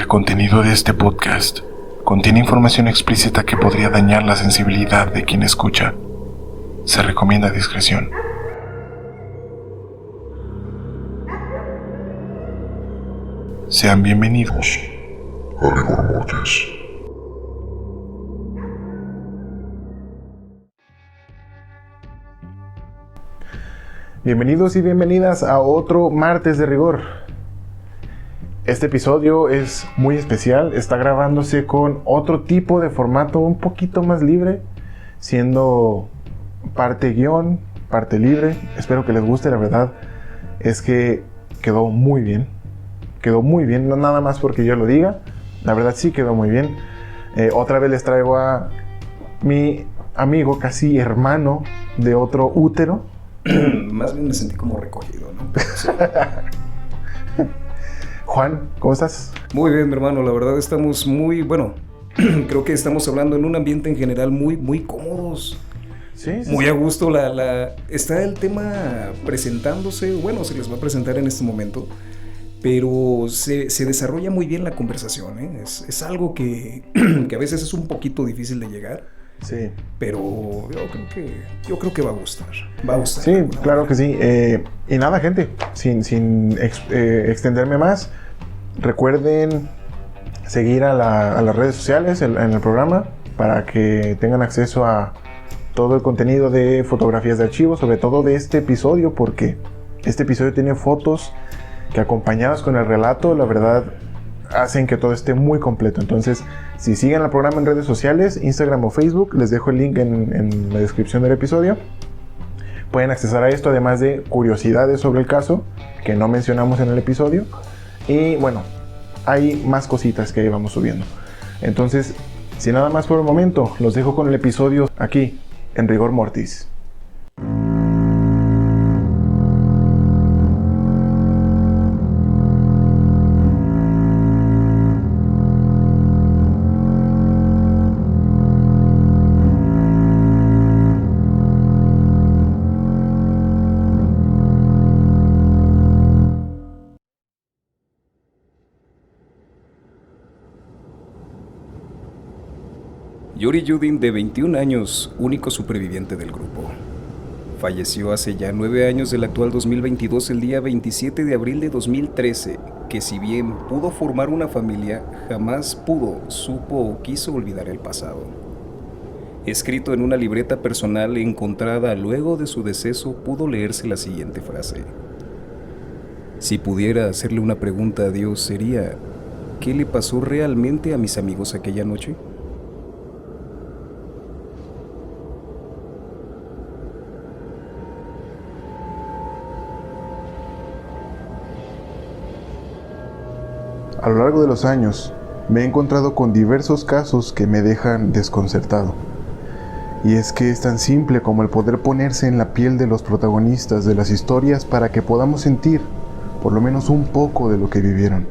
contenido de este podcast contiene información explícita que podría dañar la sensibilidad de quien escucha. Se recomienda discreción. Sean bienvenidos a Rigor Mortis. Bienvenidos y bienvenidas a otro martes de rigor. Este episodio es muy especial, está grabándose con otro tipo de formato un poquito más libre, siendo parte guión, parte libre. Espero que les guste, la verdad es que quedó muy bien, no nada más porque yo lo diga, la verdad sí quedó muy bien. Otra vez les traigo a mi amigo, casi hermano de otro útero. Más bien me sentí como recogido, ¿no? Juan, ¿cómo estás? Muy bien, mi hermano, la verdad estamos muy, creo que estamos hablando en un ambiente en general muy cómodos. Sí. Muy a gusto, está el tema presentándose, se les va a presentar en este momento, pero se desarrolla muy bien la conversación, ¿eh? Es algo que a veces es un poquito difícil de llegar. Sí. Pero yo creo que va a gustar. Sí, claro que sí. Y nada, gente, sin extenderme más, recuerden seguir a las redes sociales en el programa para que tengan acceso a todo el contenido de fotografías de archivo, sobre todo de este episodio, porque este episodio tiene fotos que, acompañadas con el relato, la verdad hacen que todo esté muy completo. Entonces, si siguen el programa en redes sociales, Instagram o Facebook, les dejo el link en la descripción del episodio. Pueden accesar a esto, además de curiosidades sobre el caso que no mencionamos en el episodio. Y bueno, hay más cositas que vamos subiendo. Entonces, sin nada más por el momento, los dejo con el episodio aquí, en Rigor Mortis. Yuri Yudin, de 21 años, único superviviente del grupo. Falleció hace ya 9 años del actual 2022, el día 27 de abril de 2013, que si bien pudo formar una familia, jamás supo o quiso olvidar el pasado. Escrito en una libreta personal encontrada luego de su deceso, pudo leerse la siguiente frase: si pudiera hacerle una pregunta a Dios, sería: ¿qué le pasó realmente a mis amigos aquella noche? A lo largo de los años, me he encontrado con diversos casos que me dejan desconcertado. Y es que es tan simple como el poder ponerse en la piel de los protagonistas de las historias para que podamos sentir, por lo menos un poco de lo que vivieron.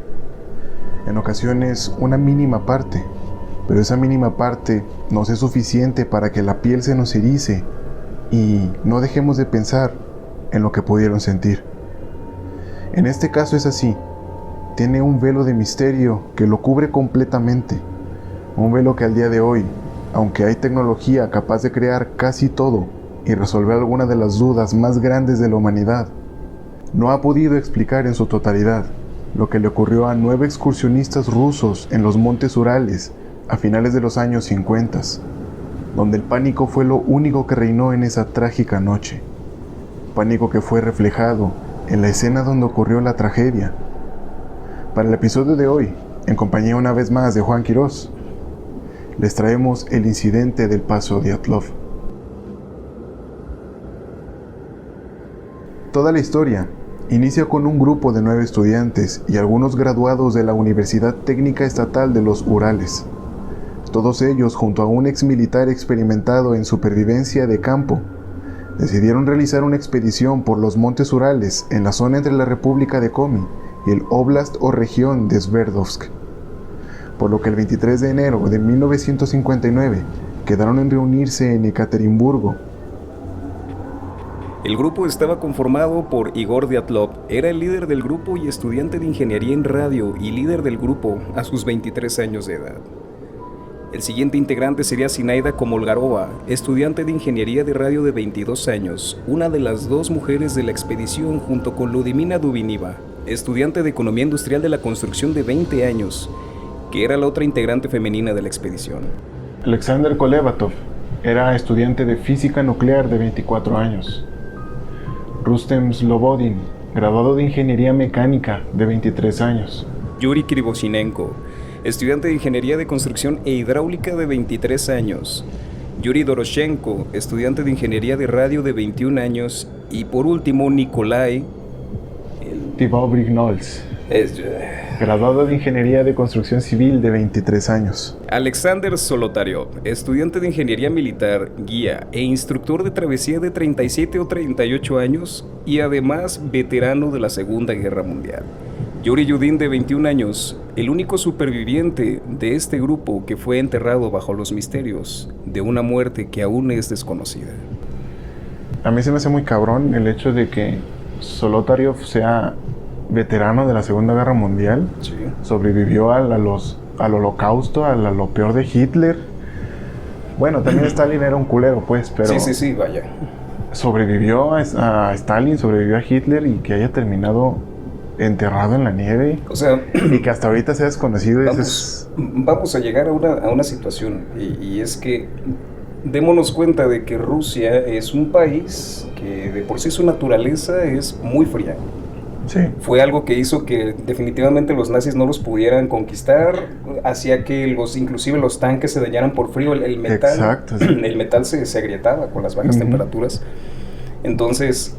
En ocasiones, una mínima parte, pero esa mínima parte nos es suficiente para que la piel se nos erice y no dejemos de pensar en lo que pudieron sentir. En este caso es así. Tiene un velo de misterio que lo cubre completamente. Un velo que al día de hoy, aunque hay tecnología capaz de crear casi todo y resolver alguna de las dudas más grandes de la humanidad, no ha podido explicar en su totalidad lo que le ocurrió a 9 excursionistas rusos en los montes Urales a finales de los años 50, donde el pánico fue lo único que reinó en esa trágica noche. Pánico que fue reflejado en la escena donde ocurrió la tragedia. Para el episodio de hoy, en compañía una vez más de Juan Quirós, les traemos el incidente del Paso Dyatlov. Toda la historia inicia con un grupo de 9 estudiantes y algunos graduados de la Universidad Técnica Estatal de los Urales. Todos ellos, junto a un exmilitar experimentado en supervivencia de campo, decidieron realizar una expedición por los montes Urales en la zona entre la República de Komi y el Oblast o región de Sverdlovsk, por lo que el 23 de enero de 1959 quedaron en reunirse en Ekaterimburgo. El grupo estaba conformado por Igor Dyatlov, era el líder del grupo y estudiante de ingeniería en radio y líder del grupo a sus 23 años de edad. El siguiente integrante sería Zinaida Komolgarova, estudiante de ingeniería de radio de 22 años, una de las dos mujeres de la expedición junto con Ludmila Dubinina, estudiante de economía industrial de la construcción de 20 años, que era la otra integrante femenina de la expedición. Alexander Kolevatov era estudiante de física nuclear de 24 años. Rustem Slobodin, graduado de ingeniería mecánica de 23 años. Yuri Krivoshinenko, estudiante de ingeniería de construcción e hidráulica de 23 años. Yuri Doroshenko, estudiante de ingeniería de radio de 21 años. Y por último, Nikolai Tibobrignols, graduado de ingeniería de construcción civil de 23 años. Alexander Solotaryov, estudiante de ingeniería militar, guía e instructor de travesía de 37 o 38 años y además veterano de la Segunda Guerra Mundial. Yuri Yudin, de 21 años, el único superviviente de este grupo que fue enterrado bajo los misterios de una muerte que aún es desconocida. A mí se me hace muy cabrón el hecho de que Solotaryov sea veterano de la Segunda Guerra Mundial. Sí. Sobrevivió al holocausto, a lo peor de Hitler. Bueno, también Stalin era un culero, pues, pero... Sí, vaya. Sobrevivió a Stalin, sobrevivió a Hitler y que haya terminado enterrado en la nieve. O sea... y que hasta ahorita sea desconocido. Vamos a llegar a una situación y es que démonos cuenta de que Rusia es un país que de por sí su naturaleza es muy fría. Sí. Fue algo que hizo que definitivamente los nazis no los pudieran conquistar, hacía que inclusive los tanques se dañaran por frío, el metal. Exacto, sí. El metal se agrietaba con las bajas temperaturas. Entonces,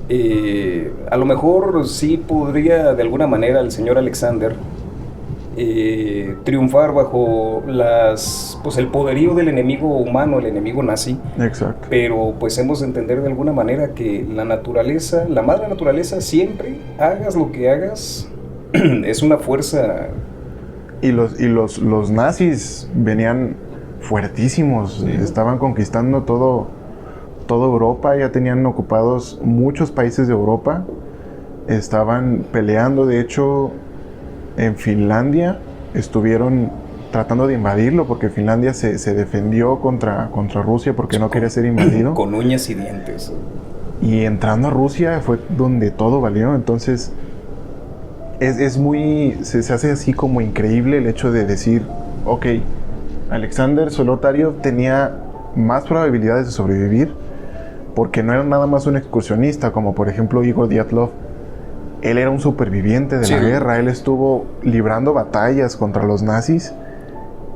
a lo mejor sí podría de alguna manera el señor Alexander triunfar bajo el poderío del enemigo humano, el enemigo nazi. Exacto. Pero pues hemos de entender de alguna manera que la naturaleza, la madre naturaleza, siempre, hagas lo que hagas, es una fuerza. Y los nazis venían fuertísimos, sí. Estaban conquistando toda Europa, ya tenían ocupados muchos países de Europa, estaban peleando, de hecho en Finlandia estuvieron tratando de invadirlo porque Finlandia se defendió contra Rusia porque no quería ser invadido. Con uñas y dientes. Y entrando a Rusia fue donde todo valió, entonces se hace así como increíble el hecho de decir, ok, Alexander Solotaryov tenía más probabilidades de sobrevivir porque no era nada más un excursionista como por ejemplo Igor Dyatlov. Él era un superviviente de la guerra, él estuvo librando batallas contra los nazis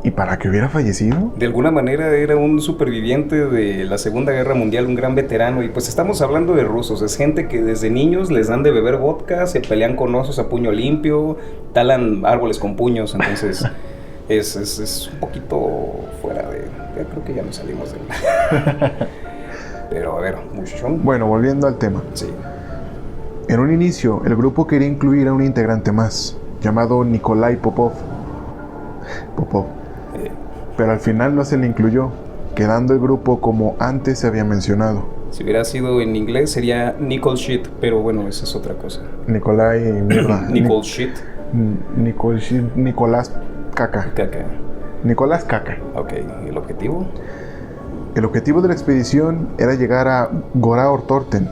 y para que hubiera fallecido. De alguna manera era un superviviente de la Segunda Guerra Mundial, un gran veterano, y pues estamos hablando de rusos, es gente que desde niños les dan de beber vodka, se pelean con osos a puño limpio, talan árboles con puños, entonces es un poquito fuera de... Ya creo que ya nos salimos de Pero a ver, muchachón. Bueno, volviendo al tema. Sí. En un inicio, el grupo quería incluir a un integrante más, llamado Nikolai Popov. Pero al final no se le incluyó, quedando el grupo como antes se había mencionado. Si hubiera sido en inglés sería Nicol Shit, pero bueno, esa es otra cosa. Nikolai mierda. Nicol Shit. Nicolás Caca. Nicolás Caca. Ok, ¿el objetivo? El objetivo de la expedición era llegar a Gora Ortorten,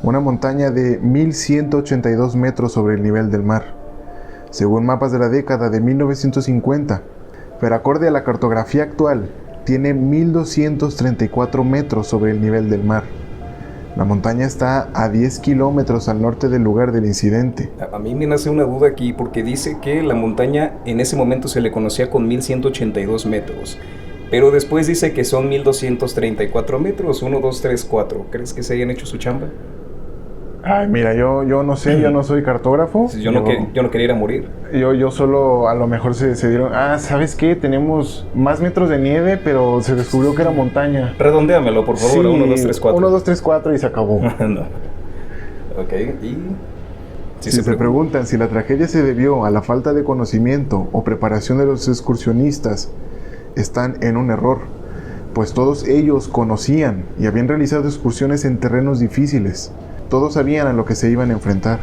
una montaña de 1182 metros sobre el nivel del mar, según mapas de la década de 1950, pero acorde a la cartografía actual, tiene 1234 metros sobre el nivel del mar. La montaña está a 10 kilómetros al norte del lugar del incidente. A mí me nace una duda aquí, porque dice que la montaña en ese momento se le conocía con 1182 metros. Pero después dice que son 1234 metros, 1, 2, 3, 4. ¿Crees que se hayan hecho su chamba? Ay, mira, yo no sé, yo no soy cartógrafo. Yo no quería ir a morir. Yo solo, a lo mejor se dieron... ¿sabes qué? Tenemos más metros de nieve, pero se descubrió que era montaña. Redondéamelo, por favor, sí, 1, 2, 3, 4. 1, 2, 3, 4 y se acabó. No. Ok, y... Si se preguntan si la tragedia se debió a la falta de conocimiento o preparación de los excursionistas, están en un error, pues todos ellos conocían y habían realizado excursiones en terrenos difíciles. Todos sabían a lo que se iban a enfrentar,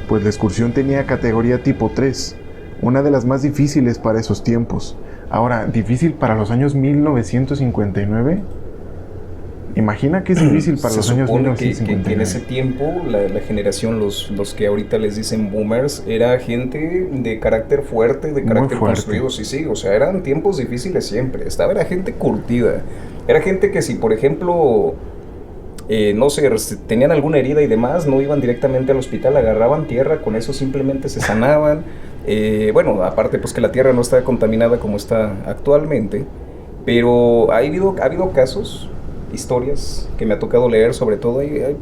pues la excursión tenía categoría tipo 3, una de las más difíciles para esos tiempos. Ahora, ¿difícil para los años 1959? Imagina que es difícil para los años 1959. Que en ese tiempo la generación, los que ahorita les dicen boomers, era gente de carácter fuerte, de carácter construido, sí, o sea, eran tiempos difíciles siempre. Era gente curtida, era gente que si, por ejemplo, no sé, tenían alguna herida y demás, no iban directamente al hospital, agarraban tierra, con eso simplemente se sanaban. Bueno, aparte pues que la tierra no está contaminada como está actualmente, pero ha habido casos, historias que me ha tocado leer, sobre todo hay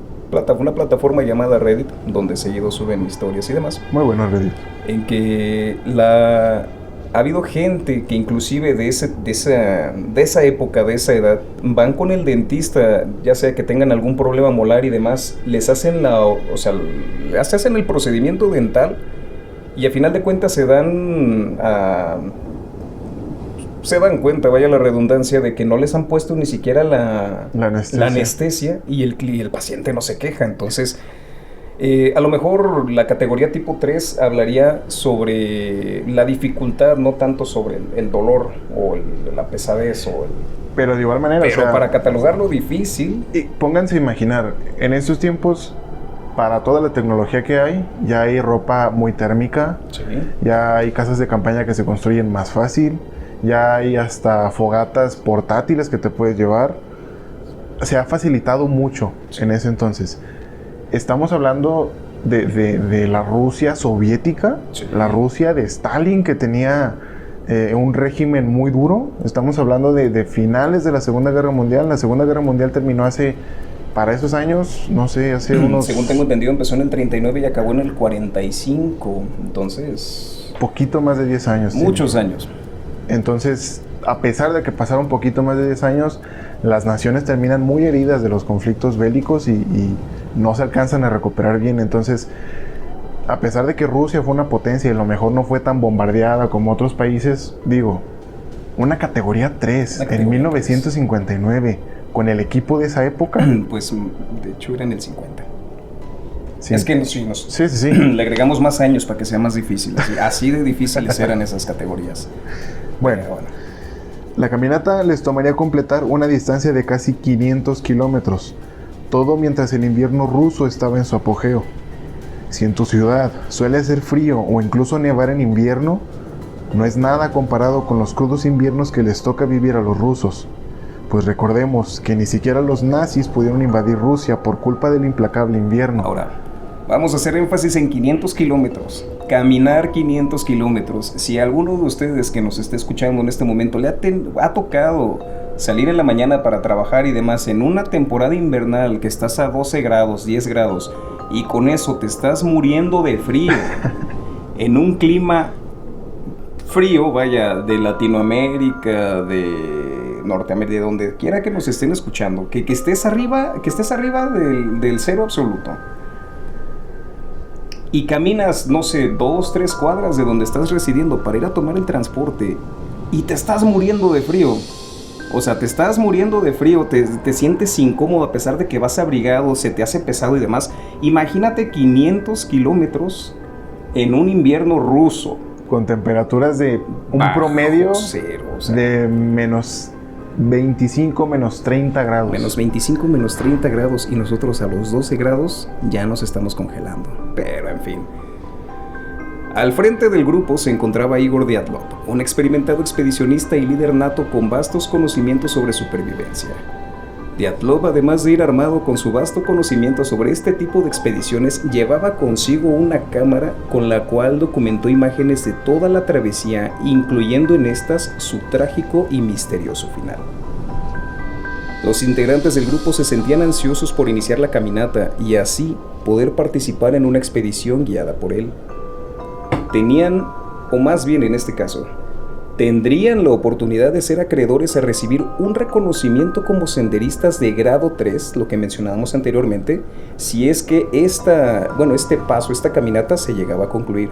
una plataforma llamada Reddit, donde seguido suben historias y demás. Muy bueno Reddit. En que ha habido gente que inclusive de esa época, de esa edad, van con el dentista, ya sea que tengan algún problema molar y demás, les hacen hacen el procedimiento dental y a final de cuentas se dan cuenta, vaya la redundancia, de que no les han puesto ni siquiera la anestesia y el paciente no se queja. Entonces, a lo mejor la categoría tipo 3 hablaría sobre la dificultad, no tanto sobre el dolor o la pesadez Pero de igual manera, pero para catalogarlo difícil. Y pónganse a imaginar, en estos tiempos, para toda la tecnología que hay, ya hay ropa muy térmica, Sí. ya hay casas de campaña que se construyen más fácil, ya hay hasta fogatas portátiles que te puedes llevar. Se ha facilitado mucho en ese entonces. Estamos hablando de la Rusia soviética, Sí. la Rusia de Stalin, que tenía un régimen muy duro. Estamos hablando de finales de la Segunda Guerra Mundial. La Segunda Guerra Mundial terminó para esos años, no sé, hace unos... Según tengo entendido, empezó en el 39 y acabó en el 45. Entonces... Poquito más de 10 años. Muchos años. Entonces, a pesar de que pasaron un poquito más de 10 años, las naciones terminan muy heridas de los conflictos bélicos y no se alcanzan a recuperar bien. Entonces, a pesar de que Rusia fue una potencia y a lo mejor no fue tan bombardeada como otros países, una categoría 3 en 1959, con el equipo de esa época. Pues, de hecho, era en el 50. Sí. Es que Sí. le agregamos más años para que sea más difícil. Así de difíciles eran esas categorías. Bueno, la caminata les tomaría completar una distancia de casi 500 kilómetros, todo mientras el invierno ruso estaba en su apogeo. Si en tu ciudad suele hacer frío o incluso nevar en invierno, no es nada comparado con los crudos inviernos que les toca vivir a los rusos. Pues recordemos que ni siquiera los nazis pudieron invadir Rusia por culpa del implacable invierno. Ahora, vamos a hacer énfasis en 500 kilómetros. Caminar 500 kilómetros. Si a alguno de ustedes que nos esté escuchando en este momento le ha tocado salir en la mañana para trabajar y demás en una temporada invernal que estás a 12 grados, 10 grados, y con eso te estás muriendo de frío, en un clima frío, vaya, de Latinoamérica, de Norteamérica, de donde quiera que nos estén escuchando, que estés arriba del cero absoluto. Y caminas, no sé, 2, 3 cuadras de donde estás residiendo para ir a tomar el transporte y te estás muriendo de frío. O sea, te estás muriendo de frío, te sientes incómodo a pesar de que vas abrigado, se te hace pesado y demás. Imagínate 500 kilómetros en un invierno ruso. Con temperaturas de un promedio cero, o sea, de menos 25, menos 30 grados. Menos 25, menos 30 grados y nosotros a los 12 grados ya nos estamos congelando. Pero en fin. Al frente del grupo se encontraba Igor Dyatlov, un experimentado expedicionista y líder nato con vastos conocimientos sobre supervivencia. Dyatlov, además de ir armado con su vasto conocimiento sobre este tipo de expediciones, llevaba consigo una cámara con la cual documentó imágenes de toda la travesía, incluyendo en estas su trágico y misterioso final. Los integrantes del grupo se sentían ansiosos por iniciar la caminata y así poder participar en una expedición guiada por él. Tenían, o más bien en este caso, tendrían la oportunidad de ser acreedores a recibir un reconocimiento como senderistas de grado 3, lo que mencionábamos anteriormente, si es que esta caminata se llegaba a concluir.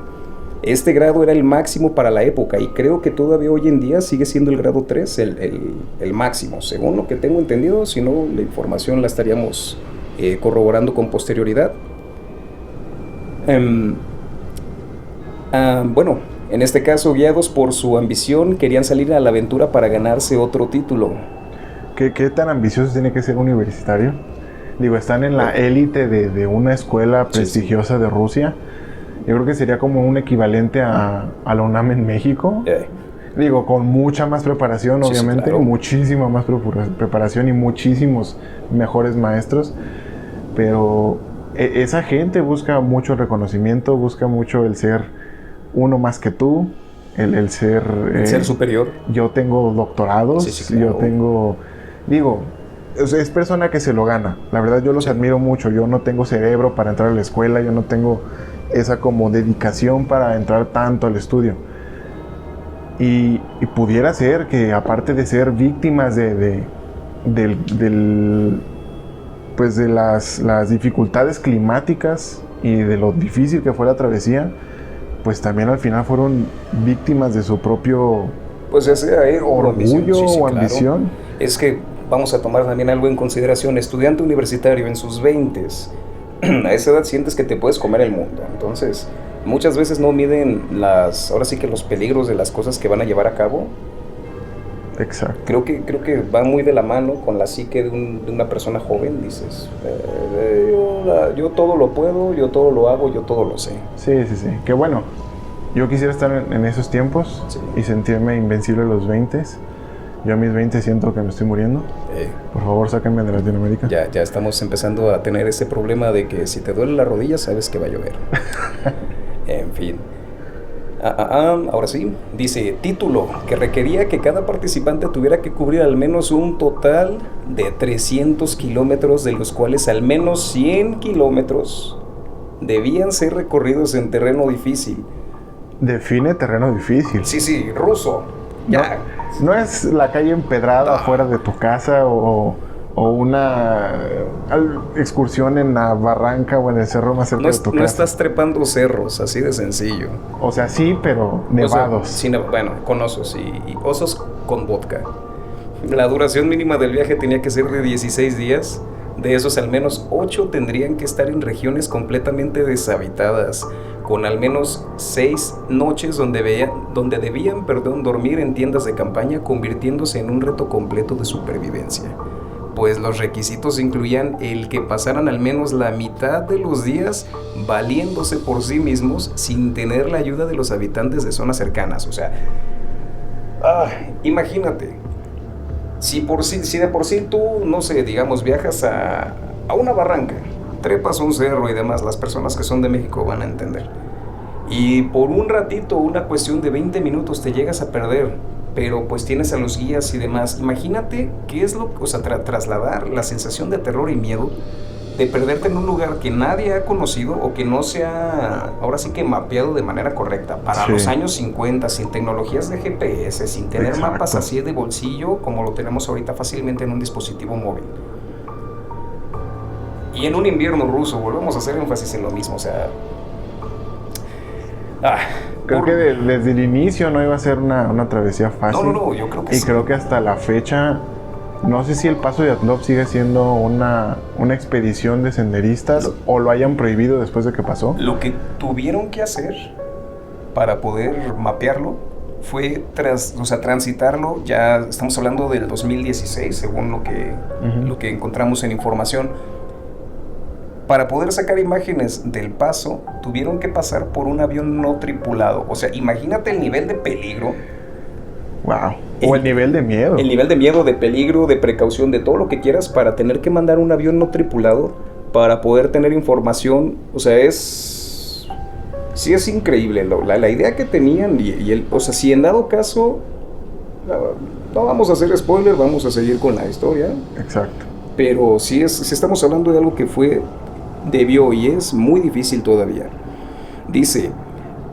Este grado era el máximo para la época y creo que todavía hoy en día sigue siendo el grado 3 el máximo, según lo que tengo entendido, si no la información la estaríamos corroborando con posterioridad. Bueno, en este caso, guiados por su ambición, querían salir a la aventura para ganarse otro título. ¿Qué tan ambicioso tiene que ser un universitario? Digo, están en la élite de una escuela prestigiosa de Rusia. Yo creo que sería como un equivalente a la UNAM en México. Digo, con mucha más preparación, obviamente, claro. Muchísima más preparación y muchísimos mejores maestros. Pero esa gente busca mucho reconocimiento, busca mucho el ser uno más que tú, el ser... El ser superior. Yo tengo doctorados, claro. Yo tengo... Digo, es persona que se lo gana. La verdad, yo los admiro mucho. Yo no tengo cerebro para entrar a la escuela, yo no tengo esa como dedicación para entrar tanto al estudio. Y pudiera ser que, aparte de ser víctimas pues de las dificultades climáticas y de lo difícil que fue la travesía, pues también al final fueron víctimas de su propio pues ya sea orgullo o ambición. Claro. Es que vamos a tomar también algo en consideración. Estudiante universitario en sus 20s, a esa edad sientes que te puedes comer el mundo. Entonces, muchas veces no miden ahora sí que los peligros de las cosas que van a llevar a cabo. Exacto. Creo que va muy de la mano con la psique de una persona joven. Dices, yo todo lo puedo, yo todo lo hago, yo todo lo sé. Sí. Qué bueno. Yo quisiera estar en esos tiempos y sentirme invencible a los 20s. Yo a mis 20 siento que me estoy muriendo. Por favor, sáquenme de Latinoamérica. Ya estamos empezando a tener ese problema de que si te duele la rodilla, sabes que va a llover. En fin. Ahora sí, dice, título, que requería que cada participante tuviera que cubrir al menos un total de 300 kilómetros, de los cuales al menos 100 kilómetros debían ser recorridos en terreno difícil. Define terreno difícil. Sí, ruso. Ya. No es la calle empedrada fuera de tu casa o una excursión en la barranca o en el cerro más cerca de tu casa. No estás trepando cerros, así de sencillo. O sea, sí, pero nevados. Sí, bueno, con osos y osos con vodka. La duración mínima del viaje tenía que ser de 16 días. De esos, al menos 8 tendrían que estar en regiones completamente deshabitadas, con al menos 6 noches donde debían dormir en tiendas de campaña, convirtiéndose en un reto completo de supervivencia. Pues los requisitos incluían el que pasaran al menos la mitad de los días valiéndose por sí mismos sin tener la ayuda de los habitantes de zonas cercanas. O sea, imagínate, si de por sí tú, no sé, digamos, viajas a una barranca, trepas un cerro y demás, las personas que son de México van a entender. Y por un ratito, una cuestión de 20 minutos te llegas a perder, pero pues tienes a los guías y demás. Imagínate qué es trasladar la sensación de terror y miedo de perderte en un lugar que nadie ha conocido o que no se ha, ahora sí que mapeado de manera correcta. Para los años 50, sin tecnologías de GPS, sin tener mapas así de bolsillo como lo tenemos ahorita fácilmente en un dispositivo móvil. Y en un invierno ruso, volvemos a hacer énfasis en lo mismo, o sea... Creo que desde el inicio no iba a ser una travesía fácil. No, yo creo que sí. Y creo que hasta la fecha, no sé si el Paso de Atlov sigue siendo una expedición de senderistas o lo hayan prohibido después de que pasó. Lo que tuvieron que hacer para poder mapearlo fue transitarlo. Ya estamos hablando del 2016, según lo que encontramos en información. Para poder sacar imágenes del paso, tuvieron que pasar por un avión no tripulado. O sea, imagínate el nivel de peligro. Wow. O el nivel de miedo. El nivel de miedo, de peligro, de precaución, de todo lo que quieras para tener que mandar un avión no tripulado para poder tener información. O sea, sí es increíble la idea que tenían o sea, si en dado caso, no vamos a hacer spoiler, vamos a seguir con la historia. Exacto. Pero si estamos hablando de algo que debió y es muy difícil todavía. Dice,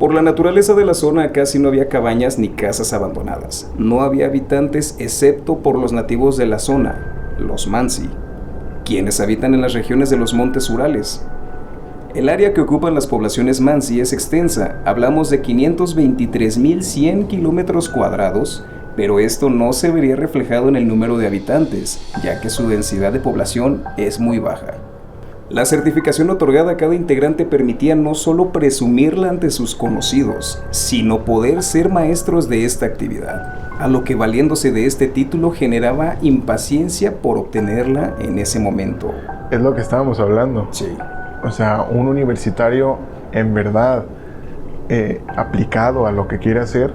por la naturaleza de la zona casi no había cabañas ni casas abandonadas. No había habitantes excepto por los nativos de la zona, los Mansi, quienes habitan en las regiones de los montes Urales. El área que ocupan las poblaciones Mansi es extensa, hablamos de 523.100 kilómetros cuadrados, pero esto no se vería reflejado en el número de habitantes, ya que su densidad de población es muy baja. La certificación otorgada a cada integrante permitía no solo presumirla ante sus conocidos, sino poder ser maestros de esta actividad, a lo que valiéndose de este título generaba impaciencia por obtenerla en ese momento. Es lo que estábamos hablando. Sí. O sea, un universitario en verdad aplicado a lo que quiere hacer,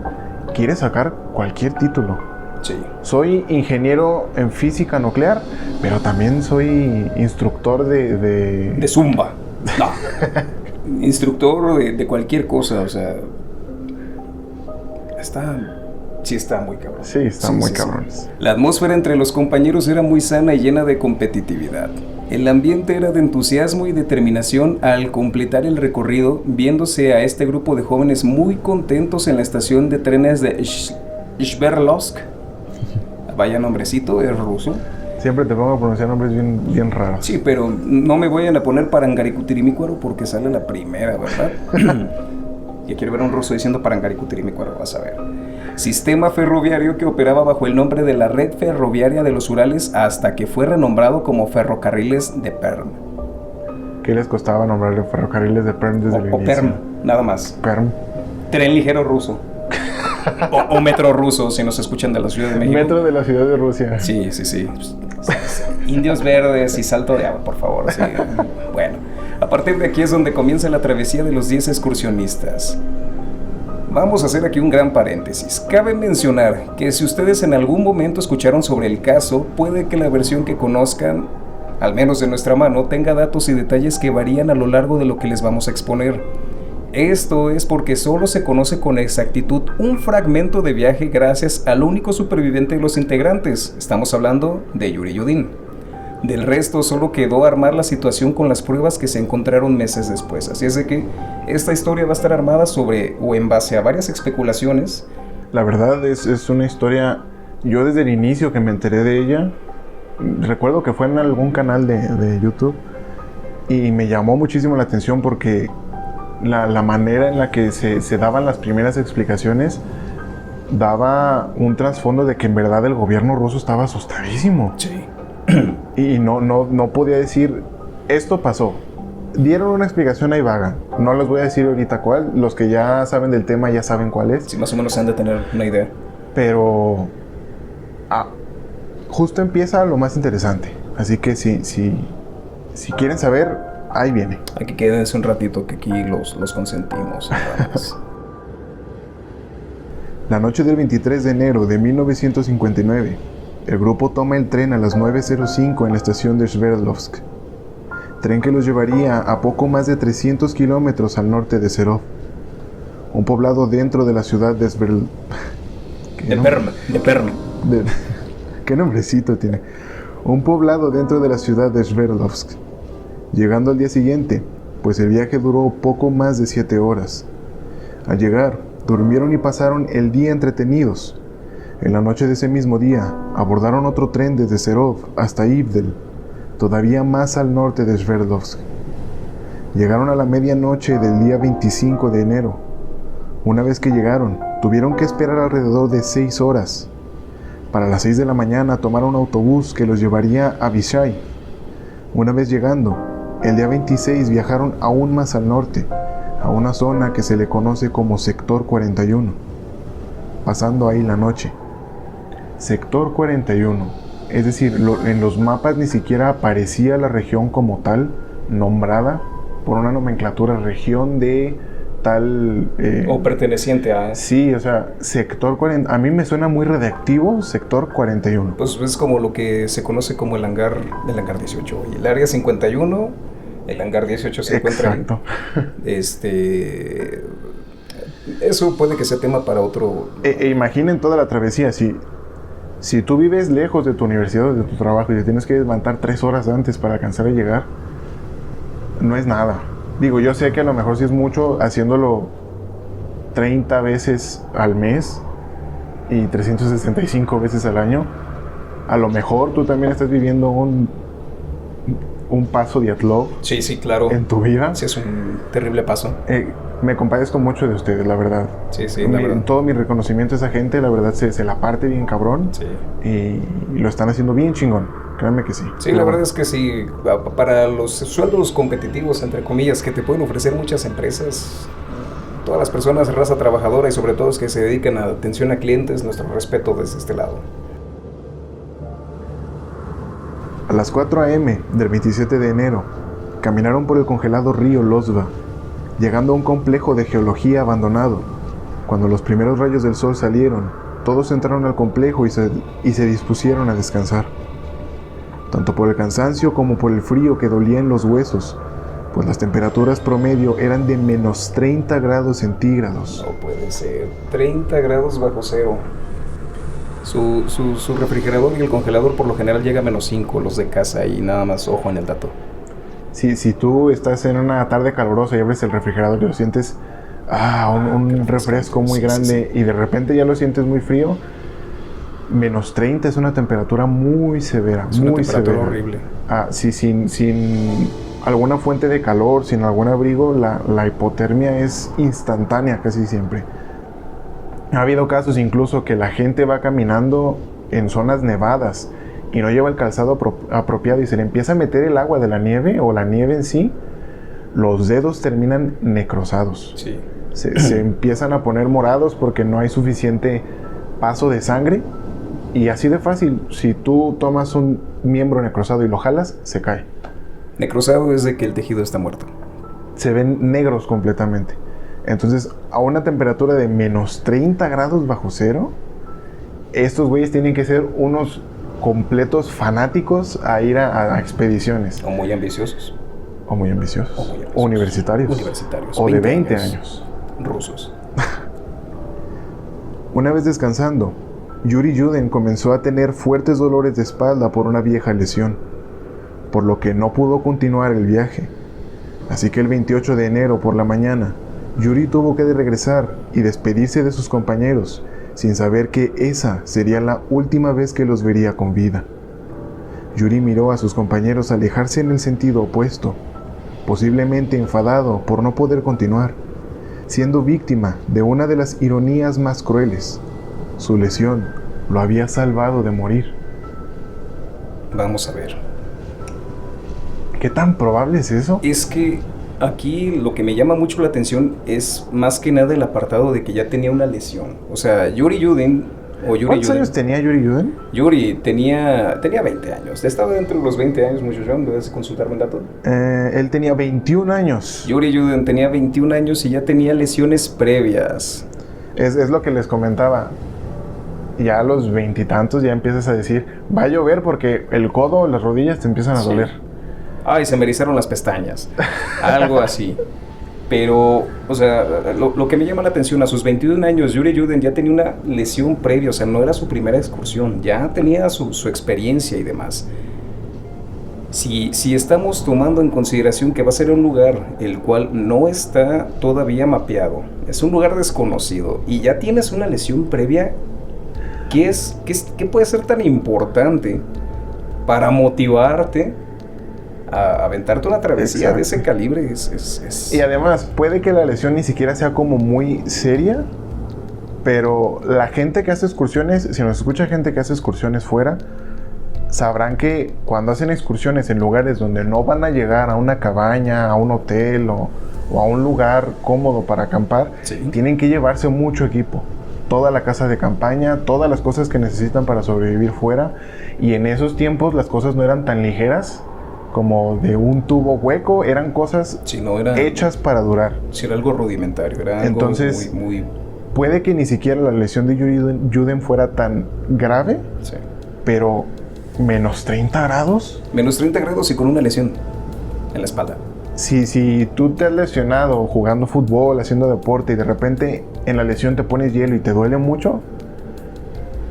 quiere sacar cualquier título. Sí. Soy ingeniero en física nuclear, pero también soy instructor de Zumba. No. Instructor de cualquier cosa, o sea... Sí está muy cabrón. Sí, está muy cabrón. Sí. La atmósfera entre los compañeros era muy sana y llena de competitividad. El ambiente era de entusiasmo y determinación al completar el recorrido, viéndose a este grupo de jóvenes muy contentos en la estación de trenes de Sverdlovsk. Vaya nombrecito, es ruso. Siempre te pongo a pronunciar nombres bien raros. Sí, pero no me vayan a poner Parangaricutirimícuaro porque sale la primera, ¿verdad? Ya quiero ver a un ruso diciendo Parangaricutirimícuaro, vas a ver. Sistema ferroviario que operaba bajo el nombre de la Red Ferroviaria de los Urales hasta que fue renombrado como Ferrocarriles de Perm. ¿Qué les costaba nombrarle Ferrocarriles de Perm desde el inicio? O Perm, nada más. Perm. Tren ligero ruso. O metro ruso, si nos escuchan de la Ciudad de México. Metro de la Ciudad de Rusia. Sí. Indios verdes y salto de agua, por favor. Sí. Bueno, a partir de aquí es donde comienza la travesía de los 10 excursionistas. Vamos a hacer aquí un gran paréntesis. Cabe mencionar que si ustedes en algún momento escucharon sobre el caso, puede que la versión que conozcan, al menos de nuestra mano, tenga datos y detalles que varían a lo largo de lo que les vamos a exponer. Esto es porque solo se conoce con exactitud un fragmento de viaje gracias al único superviviente de los integrantes. Estamos hablando de Yuri Yudin. Del resto solo quedó armar la situación con las pruebas que se encontraron meses después. Así es de que esta historia va a estar armada sobre o en base a varias especulaciones. La verdad es una historia, yo desde el inicio que me enteré de ella, recuerdo que fue en algún canal de YouTube y me llamó muchísimo la atención porque la manera en la que se daban las primeras explicaciones daba un trasfondo de que en verdad el gobierno ruso estaba asustadísimo. Sí. Y no podía decir, esto pasó. Dieron una explicación ahí vaga. No les voy a decir ahorita cuál. Los que ya saben del tema ya saben cuál es. Sí, más o menos se han de tener una idea. Pero justo empieza lo más interesante. Así que si quieren saber, ahí viene. Aquí quédense un ratito que aquí los consentimos. La noche del 23 de enero de 1959, el grupo toma el tren a las 9:05 en la estación de Sverdlovsk. Tren que los llevaría a poco más de 300 kilómetros al norte de Serov, un poblado dentro de la ciudad de Sverdlovsk. De Perm. ¿Qué nombrecito tiene? Un poblado dentro de la ciudad de Sverdlovsk. Llegando al día siguiente, pues el viaje duró poco más de 7 horas. Al llegar, durmieron y pasaron el día entretenidos. En la noche de ese mismo día, abordaron otro tren desde Serov hasta Ivdel, todavía más al norte de Sverdlovsk. Llegaron a la medianoche del día 25 de enero. Una vez que llegaron, tuvieron que esperar alrededor de 6 horas. Para las 6 de la mañana tomaron un autobús que los llevaría a Vishay. Una vez llegando, el día 26 viajaron aún más al norte, a una zona que se le conoce como Sector 41, pasando ahí la noche. Sector 41, es decir, en los mapas ni siquiera aparecía la región como tal, nombrada por una nomenclatura, región de tal... o perteneciente a... Sí, o sea, Sector 40, a mí me suena muy redactivo, Sector 41. Pues es como lo que se conoce como el hangar 18, y el área 51, el hangar 18 se encuentra ahí. Exacto. Eso puede que sea tema para otro... Imaginen toda la travesía, si tú vives lejos de tu universidad o de tu trabajo y te tienes que levantar 3 horas antes para alcanzar a llegar, no es nada. Digo, yo sé que a lo mejor sí es mucho haciéndolo 30 veces al mes y 365 veces al año. A lo mejor tú también estás viviendo un paso Diatlov. Sí, claro. En tu vida. Sí, es un terrible paso. Me compadezco mucho de ustedes, la verdad. Sí, la verdad. Todo mi reconocimiento a esa gente, la verdad, se la parte bien cabrón. Sí. Y lo están haciendo bien chingón. créanme que sí. Sí, la verdad es que sí, para los sueldos competitivos, entre comillas, que te pueden ofrecer muchas empresas, todas las personas de raza trabajadora y sobre todo los que se dedican a atención a clientes, nuestro respeto desde este lado. A las 4 a.m. del 27 de enero, caminaron por el congelado río Losva, llegando a un complejo de geología abandonado. Cuando los primeros rayos del sol salieron, todos entraron al complejo y se dispusieron a descansar. Tanto por el cansancio como por el frío que dolía en los huesos, pues las temperaturas promedio eran de menos 30 grados centígrados. No puede ser, 30 grados bajo cero. Su refrigerador y el congelador por lo general llega a menos 5, los de casa, y nada más, ojo en el dato. Si tú estás en una tarde calurosa y abres el refrigerador y lo sientes un refresco muy grande, y de repente ya lo sientes muy frío, menos 30 es una temperatura muy severa, es muy una temperatura severa. horrible. Sí, sin alguna fuente de calor, sin algún abrigo, la hipotermia es instantánea casi siempre. Ha habido casos incluso que la gente va caminando en zonas nevadas y no lleva el calzado apropiado y se le empieza a meter el agua de la nieve o la nieve en sí, los dedos terminan necrosados. Sí. Se empiezan a poner morados porque no hay suficiente paso de sangre, y así de fácil, si tú tomas un miembro necrosado y lo jalas, se cae. Necrosado es de que el tejido está muerto. Se ven negros completamente. Entonces, a una temperatura de menos 30 grados bajo cero, estos güeyes tienen que ser unos completos fanáticos a ir a expediciones. O muy ambiciosos. O muy ambiciosos. O universitarios. O de 20 años. Rusos. Una vez descansando, Yuri Yuden comenzó a tener fuertes dolores de espalda por una vieja lesión, por lo que no pudo continuar el viaje. Así que el 28 de enero por la mañana, Yuri tuvo que regresar y despedirse de sus compañeros, sin saber que esa sería la última vez que los vería con vida. Yuri miró a sus compañeros alejarse en el sentido opuesto, posiblemente enfadado por no poder continuar, siendo víctima de una de las ironías más crueles. Su lesión lo había salvado de morir. Vamos a ver. ¿Qué tan probable es eso? Es que aquí lo que me llama mucho la atención es más que nada el apartado de que ya tenía una lesión. O sea, Yuri Yuden ¿Cuántos años tenía Yuri Yuden? Yuri tenía 20 años. Estaba dentro de los 20 años, mucho John. ¿Debes consultarme el dato? Él tenía 21 años. Yuri Yuden tenía 21 años y ya tenía lesiones previas. Es lo que les comentaba. Ya a los 20 y tantos ya empiezas a decir, va a llover porque el codo o las rodillas te empiezan a doler. Ay, se me erizaron las pestañas. Algo así. Pero, o sea, lo que me llama la atención, a sus 21 años, Yuri Yuden ya tenía una lesión previa, o sea, no era su primera excursión, ya tenía su experiencia y demás. Si estamos tomando en consideración que va a ser un lugar el cual no está todavía mapeado, es un lugar desconocido, y ya tienes una lesión previa, ¿qué puede ser tan importante para motivarte a aventarte una travesía de ese calibre? Y además, puede que la lesión ni siquiera sea como muy seria, pero la gente que hace excursiones, si nos escucha gente que hace excursiones fuera, sabrán que cuando hacen excursiones en lugares donde no van a llegar a una cabaña, a un hotel o a un lugar cómodo para acampar, tienen que llevarse mucho equipo. Toda la casa de campaña, todas las cosas que necesitan para sobrevivir fuera, y en esos tiempos las cosas no eran tan ligeras como de un tubo hueco, eran cosas hechas para durar. Sí, era algo rudimentario, era algo entonces, muy... Puede que ni siquiera la lesión de Yuri Yuden fuera tan grave, pero menos 30 grados. Menos 30 grados y con una lesión en la espalda. Si tú te has lesionado jugando fútbol, haciendo deporte, y de repente en la lesión te pones hielo y te duele mucho,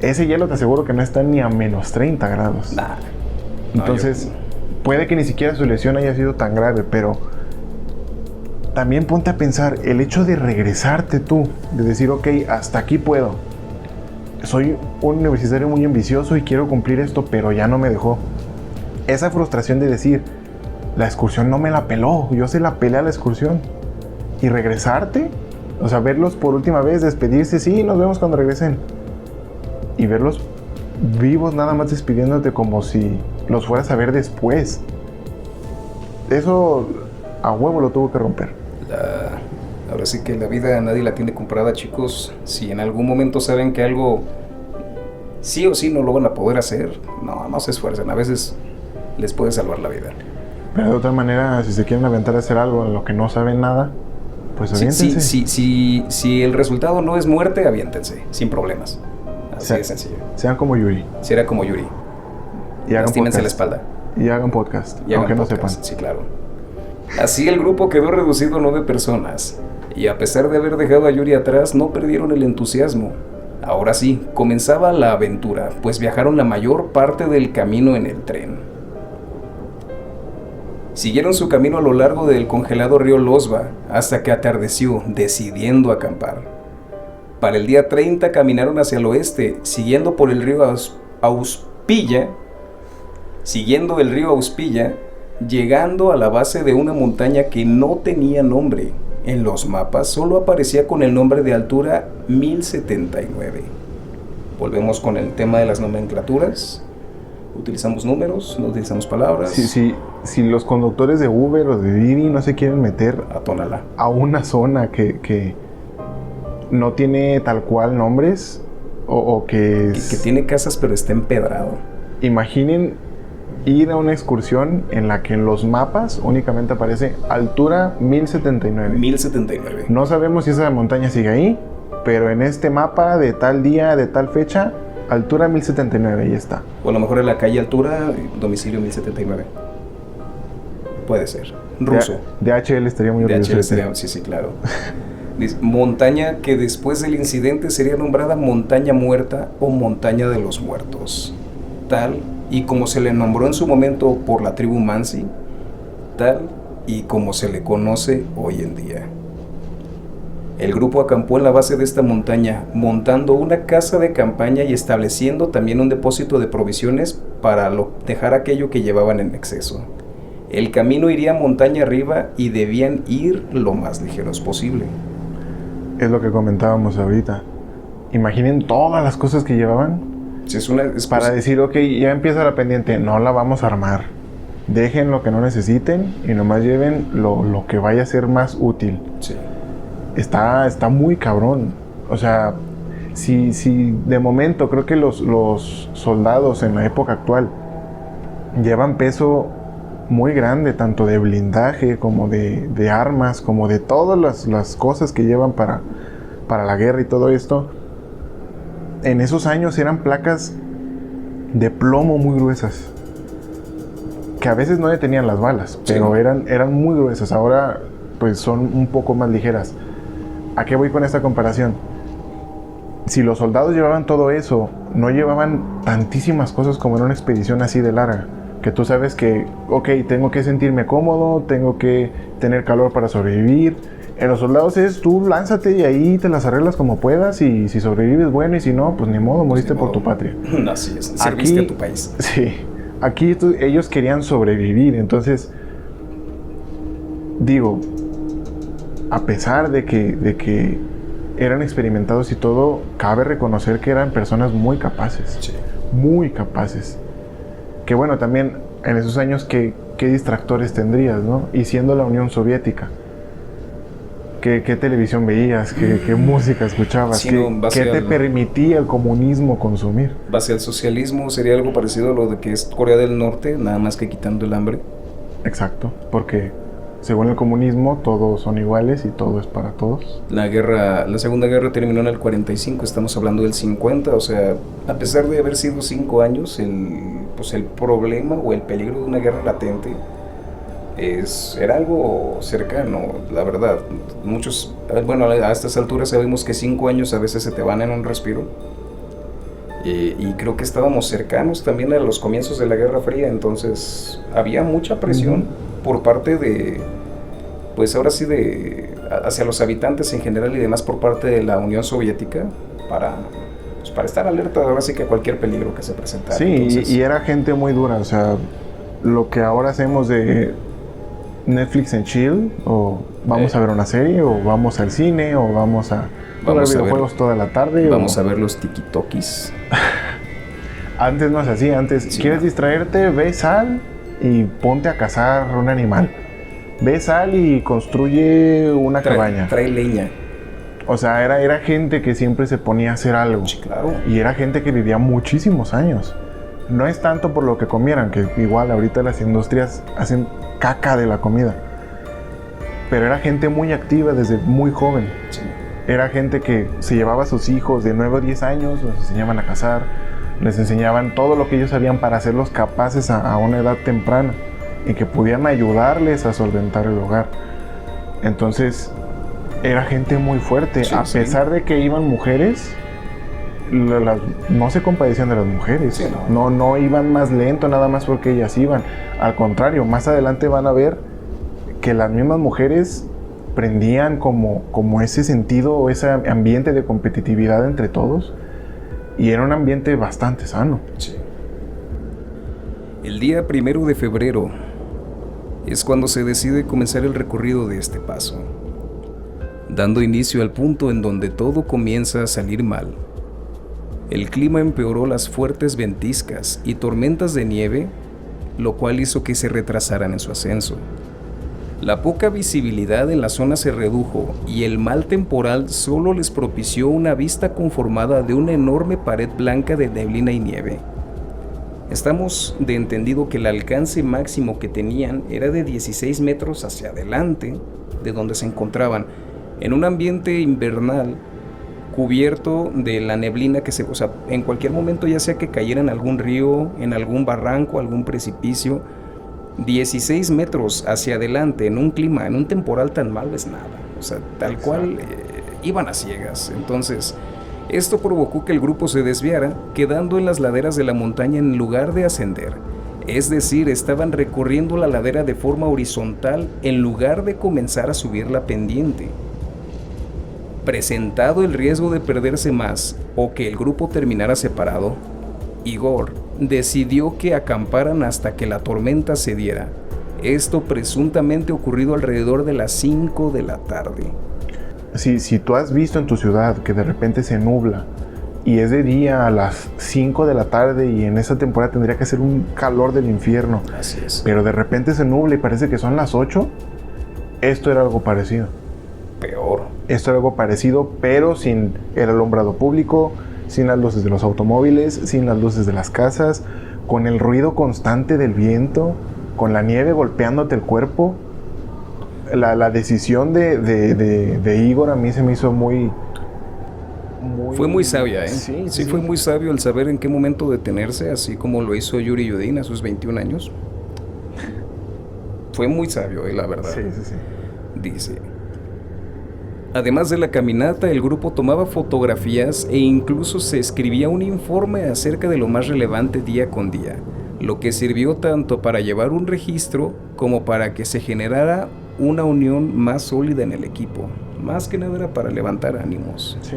ese hielo te aseguro que no está ni a menos 30 grados. Nah. Entonces, puede que ni siquiera su lesión haya sido tan grave, pero también ponte a pensar, el hecho de regresarte tú, de decir, ok, hasta aquí puedo. Soy un universitario muy ambicioso y quiero cumplir esto, pero ya no me dejó. Esa frustración de decir, la excursión no me la peló, yo se la pelé a la excursión. Y regresarte, o sea, verlos por última vez, despedirse, sí, nos vemos cuando regresen. Y verlos vivos nada más despidiéndote como si los fueras a ver después. Eso a huevo lo tuvo que romper. Ahora sí que la vida nadie la tiene comprada, chicos. Si en algún momento saben que algo sí o sí no lo van a poder hacer, no se esfuercen. A veces les puede salvar la vida. Pero de otra manera, si se quieren aventar a hacer algo en lo que no saben nada, pues aviéntense. Si el resultado no es muerte, aviéntense, sin problemas. Así de sencillo. Sean como Yuri. Será como Yuri. Y Lastímense la espalda. Y hagan podcast, aunque no sepan. Sí, claro. Así el grupo quedó reducido a 9 personas. Y a pesar de haber dejado a Yuri atrás, no perdieron el entusiasmo. Ahora sí, comenzaba la aventura, pues viajaron la mayor parte del camino en el tren. Siguieron su camino a lo largo del congelado río Losva hasta que atardeció, decidiendo acampar. Para el día 30 caminaron hacia el oeste, siguiendo por el río Auspilla, llegando a la base de una montaña que no tenía nombre. En los mapas solo aparecía con el nombre de altura 1079. Volvemos con el tema de las nomenclaturas. Utilizamos números, no utilizamos palabras. Si los conductores de Uber o de Didi no se quieren meter a Tonalá, a una zona que no tiene tal cual nombres o que tiene casas pero está empedrado. Imaginen ir a una excursión en la que en los mapas únicamente aparece altura 1079. 1079. No sabemos si esa montaña sigue ahí, pero en este mapa de tal día, de tal fecha, altura 1079, ahí está. O a lo mejor en la calle altura, domicilio 1079. Puede ser. Ruso. DHL estaría muy orgulloso. DHL estaría, sí, claro. Dice, montaña que después del incidente sería nombrada Montaña Muerta o Montaña de los Muertos. Tal y como se le nombró en su momento por la tribu Mansi, tal y como se le conoce hoy en día. El grupo acampó en la base de esta montaña, montando una casa de campaña y estableciendo también un depósito de provisiones para dejar aquello que llevaban en exceso. El camino iría montaña arriba y debían ir lo más ligeros posible. Es lo que comentábamos ahorita. Imaginen todas las cosas que llevaban. Para decir, ok, ya empieza la pendiente, no la vamos a armar. Dejen lo que no necesiten y nomás lleven lo que vaya a ser más útil. Sí. Está muy cabrón. O sea, si de momento creo que los soldados en la época actual llevan peso muy grande, tanto de blindaje como de armas, como de todas las cosas que llevan para la guerra y todo esto. En esos años eran placas de plomo muy gruesas, que a veces no detenían las balas, pero eran muy gruesas. Ahora pues son un poco más ligeras. ¿A qué voy con esta comparación? Si los soldados llevaban todo eso, no llevaban tantísimas cosas como en una expedición así de larga, que tú sabes que, ok, tengo que sentirme cómodo, tengo que tener calor para sobrevivir. En los soldados es tú lánzate y ahí te las arreglas como puedas, y si sobrevives bueno, y si no, pues ni modo, moriste por tu patria. Así es, serviste a tu país. Sí, aquí ellos querían sobrevivir. Entonces, digo, a pesar de que eran experimentados y todo, cabe reconocer que eran personas muy capaces. Sí. Muy capaces. Que bueno, también en esos años, ¿qué distractores tendrías, no? Y siendo la Unión Soviética, ¿qué televisión veías? ¿Qué música escuchabas? Sí, ¿Qué te permitía el comunismo consumir? Base al socialismo sería algo parecido a lo de que es Corea del Norte, nada más que quitando el hambre. Exacto, porque según el comunismo todos son iguales y todo es para todos. La Segunda Guerra terminó en el 45, estamos hablando del 50, o sea, a pesar de haber sido 5 años, el problema o el peligro de una guerra latente era algo cercano, la verdad. Muchos, bueno, a estas alturas sabemos que 5 años a veces se te van en un respiro. Y creo que estábamos cercanos también a los comienzos de la Guerra Fría, entonces había mucha presión por parte de, pues ahora sí, hacia los habitantes en general y demás por parte de la Unión Soviética para estar alerta ahora sí que a cualquier peligro que se presentara. Sí, entonces, y era gente muy dura, o sea, lo que ahora hacemos de Netflix and chill, o vamos a ver una serie, o vamos al cine, o vamos a jugar videojuegos toda la tarde. Vamos a ver los tiki-tokis. Antes no es así, antes Sí, quieres no. distraerte, ve, sal y ponte a cazar un animal. Ve, sal y construye una cabaña. Trae leña. O sea, era gente que siempre se ponía a hacer algo. Sí, claro. Y era gente que vivía muchísimos años. No es tanto por lo que comieran, que igual ahorita las industrias hacen caca de la comida. Pero era gente muy activa desde muy joven. Sí. Era gente que se llevaba a sus hijos de 9 o 10 años, los enseñaban a cazar, les enseñaban todo lo que ellos sabían para hacerlos capaces a una edad temprana y que pudieran ayudarles a solventar el hogar. Entonces, era gente muy fuerte. Sí, A sí. pesar de que iban mujeres, no se compadecían de las mujeres. Sí, No iban más lento nada más porque ellas iban. Al contrario, más adelante van a ver que las mismas mujeres prendían como ese sentido, ese ambiente de competitividad entre todos. Y era un ambiente bastante sano. Sí. El día 1 de febrero es cuando se decide comenzar el recorrido de este paso, dando inicio al punto en donde todo comienza a salir mal. El clima empeoró las fuertes ventiscas y tormentas de nieve, lo cual hizo que se retrasaran en su ascenso. La poca visibilidad en la zona se redujo y el mal temporal solo les propició una vista conformada de una enorme pared blanca de neblina y nieve. Estamos de entendido que el alcance máximo que tenían era de 16 metros hacia adelante de donde se encontraban, en un ambiente invernal cubierto de la neblina o sea, en cualquier momento, ya sea que cayera en algún río, en algún barranco, algún precipicio, 16 metros hacia adelante en un clima, en un temporal tan malo es nada. O sea, tal cual iban a ciegas. Entonces, esto provocó que el grupo se desviara, quedando en las laderas de la montaña en lugar de ascender. Es decir, estaban recorriendo la ladera de forma horizontal en lugar de comenzar a subir la pendiente. Presentado el riesgo de perderse más o que el grupo terminara separado, Igor decidió que acamparan hasta que la tormenta cediera. Esto presuntamente ocurrido alrededor de las 5 de la tarde. Si tú has visto en tu ciudad que de repente se nubla y es de día a las 5 de la tarde y en esa temporada tendría que ser un calor del infierno, Así es. pero de repente se nubla y parece que son las 8, esto era algo parecido. Peor. Esto era algo parecido, pero sin el alumbrado público, sin las luces de los automóviles, sin las luces de las casas, con el ruido constante del viento, con la nieve golpeándote el cuerpo. La decisión de Igor a mí se me hizo muy... Fue muy sabia, ¿eh? Sí, Fue muy sabio el saber en qué momento detenerse, así como lo hizo Yuri Yudin a sus 21 años. Fue muy sabio, la verdad. Sí. Dice: además de la caminata, el grupo tomaba fotografías e incluso se escribía un informe acerca de lo más relevante día con día, lo que sirvió tanto para llevar un registro como para que se generara una unión más sólida en el equipo. Más que nada era para levantar ánimos. Sí.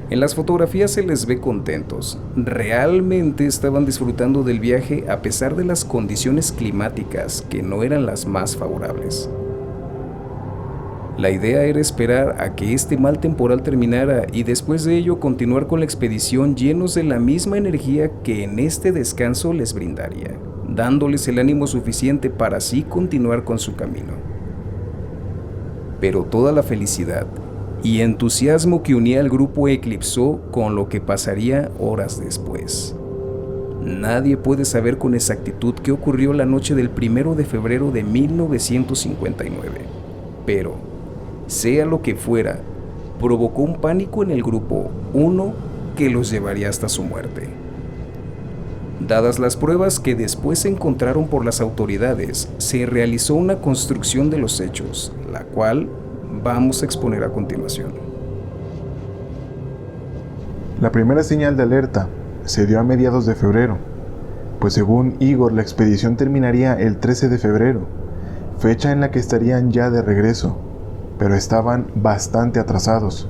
En las fotografías se les ve contentos. Realmente estaban disfrutando del viaje a pesar de las condiciones climáticas que no eran las más favorables. La idea era esperar a que este mal temporal terminara y después de ello continuar con la expedición llenos de la misma energía que en este descanso les brindaría, dándoles el ánimo suficiente para así continuar con su camino. Pero toda la felicidad y entusiasmo que unía al grupo eclipsó con lo que pasaría horas después. Nadie puede saber con exactitud qué ocurrió la noche del 1 de febrero de 1959, pero sea lo que fuera, provocó un pánico en el grupo, uno que los llevaría hasta su muerte. Dadas las pruebas que después se encontraron por las autoridades, se realizó una construcción de los hechos, la cual vamos a exponer a continuación. La primera señal de alerta se dio a mediados de febrero, pues según Igor la expedición terminaría el 13 de febrero, fecha en la que estarían ya de regreso, pero estaban bastante atrasados.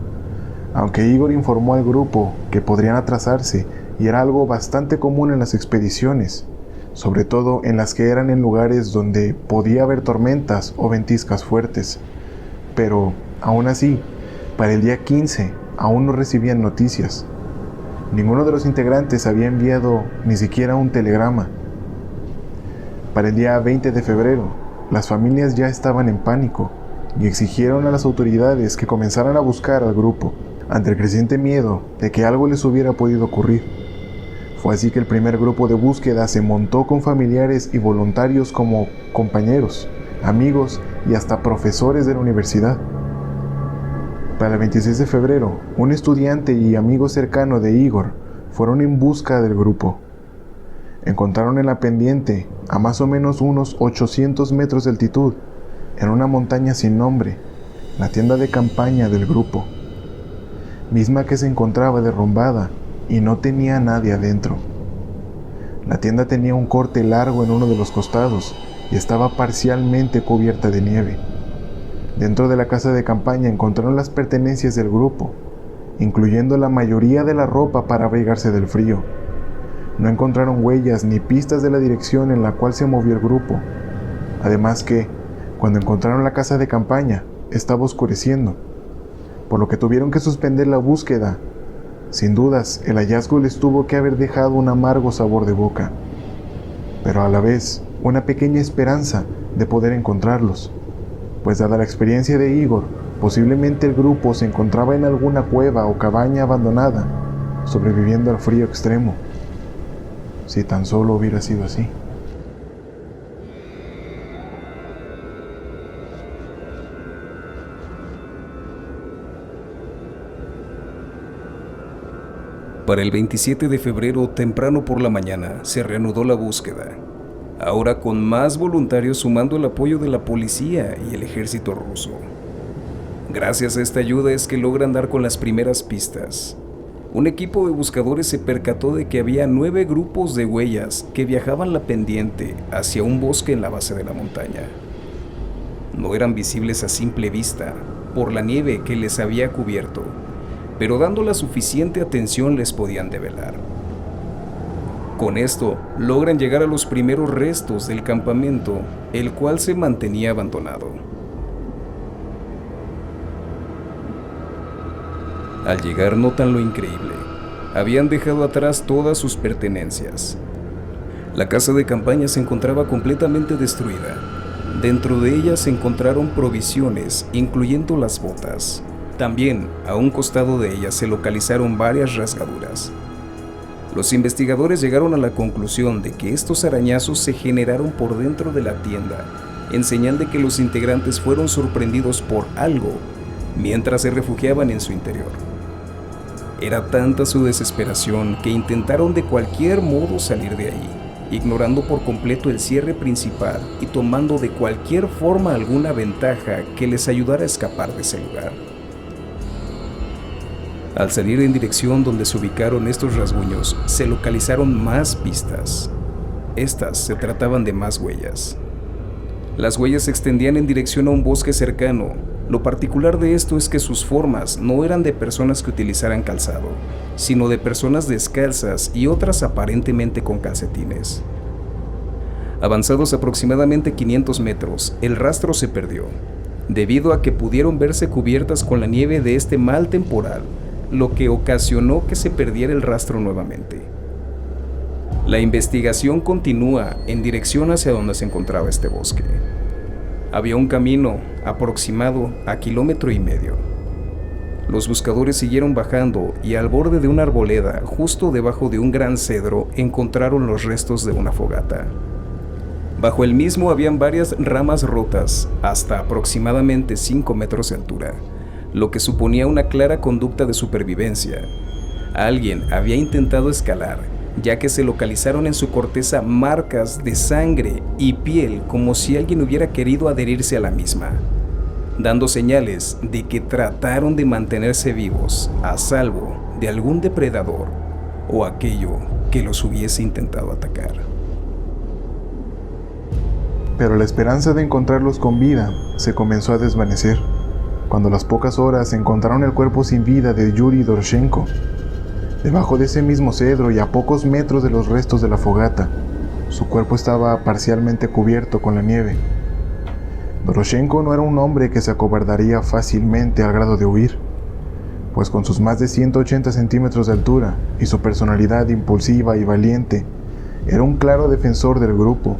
Aunque Igor informó al grupo que podrían atrasarse y era algo bastante común en las expediciones, sobre todo en las que eran en lugares donde podía haber tormentas o ventiscas fuertes. Pero, aún así, para el día 15 aún no recibían noticias. Ninguno de los integrantes había enviado ni siquiera un telegrama. Para el día 20 de febrero, las familias ya estaban en pánico y exigieron a las autoridades que comenzaran a buscar al grupo, ante el creciente miedo de que algo les hubiera podido ocurrir. Fue así que el primer grupo de búsqueda se montó con familiares y voluntarios como compañeros, amigos y hasta profesores de la universidad. Para el 26 de febrero, un estudiante y amigo cercano de Igor fueron en busca del grupo. Encontraron en la pendiente, a más o menos unos 800 metros de altitud, en una montaña sin nombre, la tienda de campaña del grupo, misma que se encontraba derrumbada y no tenía nadie adentro. La tienda tenía un corte largo en uno de los costados y estaba parcialmente cubierta de nieve. Dentro de la casa de campaña encontraron las pertenencias del grupo, incluyendo la mayoría de la ropa para abrigarse del frío. No encontraron huellas ni pistas de la dirección en la cual se movió el grupo. Además que, cuando encontraron la casa de campaña, estaba oscureciendo, por lo que tuvieron que suspender la búsqueda. Sin dudas, el hallazgo les tuvo que haber dejado un amargo sabor de boca, pero a la vez una pequeña esperanza de poder encontrarlos, pues dada la experiencia de Igor, posiblemente el grupo se encontraba en alguna cueva o cabaña abandonada, sobreviviendo al frío extremo. Si tan solo hubiera sido así. Para el 27 de febrero, temprano por la mañana, se reanudó la búsqueda, ahora con más voluntarios sumando el apoyo de la policía y el ejército ruso. Gracias a esta ayuda es que logran dar con las primeras pistas. Un equipo de buscadores se percató de que había 9 grupos de huellas que viajaban la pendiente hacia un bosque en la base de la montaña. No eran visibles a simple vista, por la nieve que les había cubierto, pero dando la suficiente atención les podían develar. Con esto, logran llegar a los primeros restos del campamento, el cual se mantenía abandonado. Al llegar notan lo increíble. Habían dejado atrás todas sus pertenencias. La casa de campaña se encontraba completamente destruida. Dentro de ella se encontraron provisiones, incluyendo las botas. También, a un costado de ella se localizaron varias rasgaduras. Los investigadores llegaron a la conclusión de que estos arañazos se generaron por dentro de la tienda, en señal de que los integrantes fueron sorprendidos por algo mientras se refugiaban en su interior. Era tanta su desesperación que intentaron de cualquier modo salir de ahí, ignorando por completo el cierre principal y tomando de cualquier forma alguna ventaja que les ayudara a escapar de ese lugar. Al salir en dirección donde se ubicaron estos rasguños, se localizaron más pistas. Estas se trataban de más huellas. Las huellas se extendían en dirección a un bosque cercano. Lo particular de esto es que sus formas no eran de personas que utilizaran calzado, sino de personas descalzas y otras aparentemente con calcetines. Avanzados aproximadamente 500 metros, el rastro se perdió, debido a que pudieron verse cubiertas con la nieve de este mal temporal, lo que ocasionó que se perdiera el rastro nuevamente. La investigación continúa en dirección hacia donde se encontraba este bosque. Había un camino aproximado a 1,5 kilómetros. Los buscadores siguieron bajando y al borde de una arboleda, justo debajo de un gran cedro, encontraron los restos de una fogata. Bajo el mismo habían varias ramas rotas, hasta aproximadamente 5 metros de altura, lo que suponía una clara conducta de supervivencia. Alguien había intentado escalar, ya que se localizaron en su corteza marcas de sangre y piel como si alguien hubiera querido adherirse a la misma, dando señales de que trataron de mantenerse vivos a salvo de algún depredador o aquello que los hubiese intentado atacar. Pero la esperanza de encontrarlos con vida se comenzó a desvanecer cuando a las pocas horas encontraron el cuerpo sin vida de Yuri Doroshenko, debajo de ese mismo cedro y a pocos metros de los restos de la fogata. Su cuerpo estaba parcialmente cubierto con la nieve. Doroshenko no era un hombre que se acobardaría fácilmente al grado de huir. pues con sus más de 180 centímetros de altura y su personalidad impulsiva y valiente, era un claro defensor del grupo,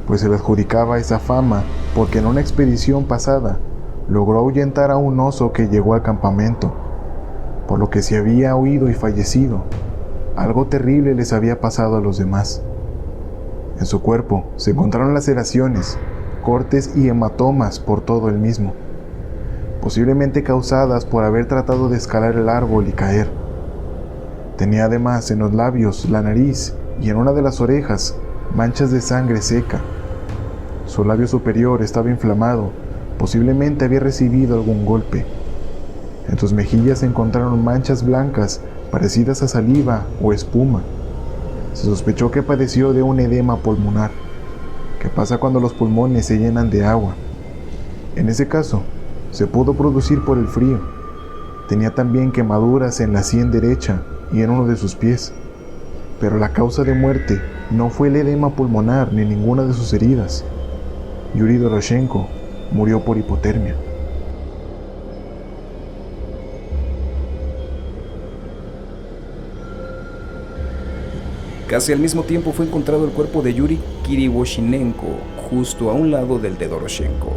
pues se le adjudicaba esa fama porque en una expedición pasada logró ahuyentar a un oso que llegó al campamento, por lo que se había huido y fallecido. Algo terrible les había pasado a los demás. En su cuerpo se encontraron laceraciones, cortes y hematomas por todo el mismo, posiblemente causadas por haber tratado de escalar el árbol y caer. Tenía además en los labios, la nariz y en una de las orejas manchas de sangre seca. Su labio superior estaba inflamado, posiblemente había recibido algún golpe. En sus mejillas se encontraron manchas blancas parecidas a saliva o espuma. Se sospechó que padeció de un edema pulmonar, que pasa cuando los pulmones se llenan de agua. En ese caso, se pudo producir por el frío. Tenía también quemaduras en la sien derecha y en uno de sus pies, pero la causa de muerte no fue el edema pulmonar ni ninguna de sus heridas. Yuri Doroshenko murió por hipotermia. Casi al mismo tiempo fue encontrado el cuerpo de Yuri Krivoshinenko, justo a un lado del de Doroshenko.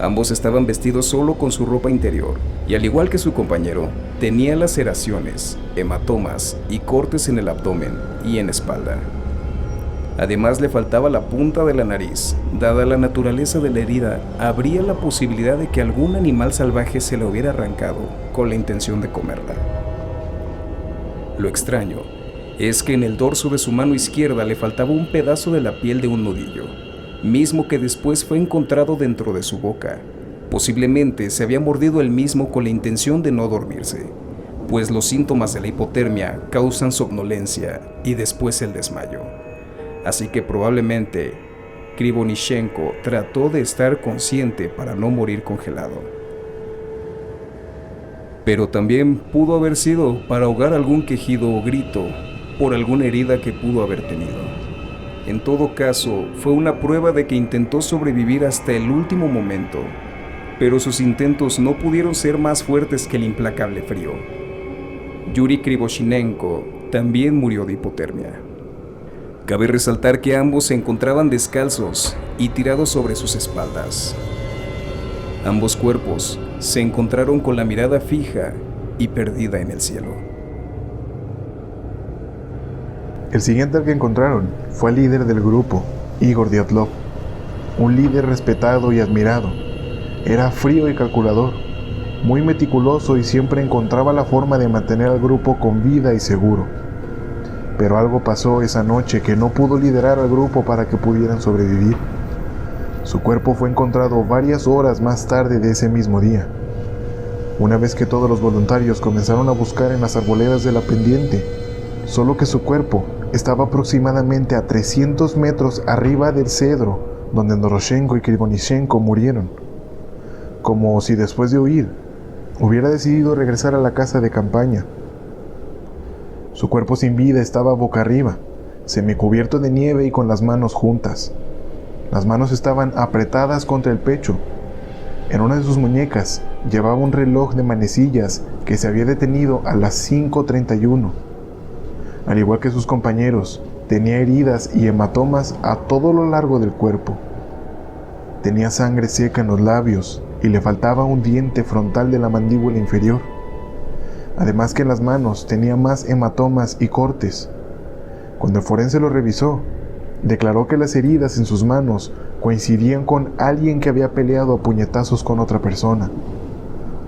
Ambos estaban vestidos solo con su ropa interior, y al igual que su compañero, tenía laceraciones, hematomas y cortes en el abdomen y en espalda. Además, le faltaba la punta de la nariz. Dada la naturaleza de la herida, habría la posibilidad de que algún animal salvaje se la hubiera arrancado con la intención de comerla. Lo extraño es que en el dorso de su mano izquierda le faltaba un pedazo de la piel de un nudillo, mismo que después fue encontrado dentro de su boca. Posiblemente se había mordido él mismo con la intención de no dormirse, pues los síntomas de la hipotermia causan somnolencia y después el desmayo. Así que probablemente Krivoshinenko trató de estar consciente para no morir congelado. Pero también pudo haber sido para ahogar algún quejido o grito por alguna herida que pudo haber tenido. En todo caso, fue una prueba de que intentó sobrevivir hasta el último momento, pero sus intentos no pudieron ser más fuertes que el implacable frío. Yuri Krivoshinenko también murió de hipotermia. Cabe resaltar que ambos se encontraban descalzos y tirados sobre sus espaldas. Ambos cuerpos se encontraron con la mirada fija y perdida en el cielo. El siguiente al que encontraron fue el líder del grupo, Igor Dyatlov, un líder respetado y admirado. Era frío y calculador, muy meticuloso y siempre encontraba la forma de mantener al grupo con vida y seguro. Pero algo pasó esa noche que no pudo liderar al grupo para que pudieran sobrevivir. Su cuerpo fue encontrado varias horas más tarde de ese mismo día. Una vez que todos los voluntarios comenzaron a buscar en las arboledas de la pendiente, solo que su cuerpo estaba aproximadamente a 300 metros arriba del cedro donde Doroshenko y Krivoshinenko murieron, como si después de huir hubiera decidido regresar a la casa de campaña. Su cuerpo sin vida estaba boca arriba, semicubierto de nieve y con las manos juntas. Las manos estaban apretadas contra el pecho. En una de sus muñecas llevaba un reloj de manecillas que se había detenido a las 5:31. Al igual que sus compañeros, tenía heridas y hematomas a todo lo largo del cuerpo. Tenía sangre seca en los labios y le faltaba un diente frontal de la mandíbula inferior. Además que en las manos tenía más hematomas y cortes. Cuando el forense lo revisó, declaró que las heridas en sus manos coincidían con alguien que había peleado a puñetazos con otra persona.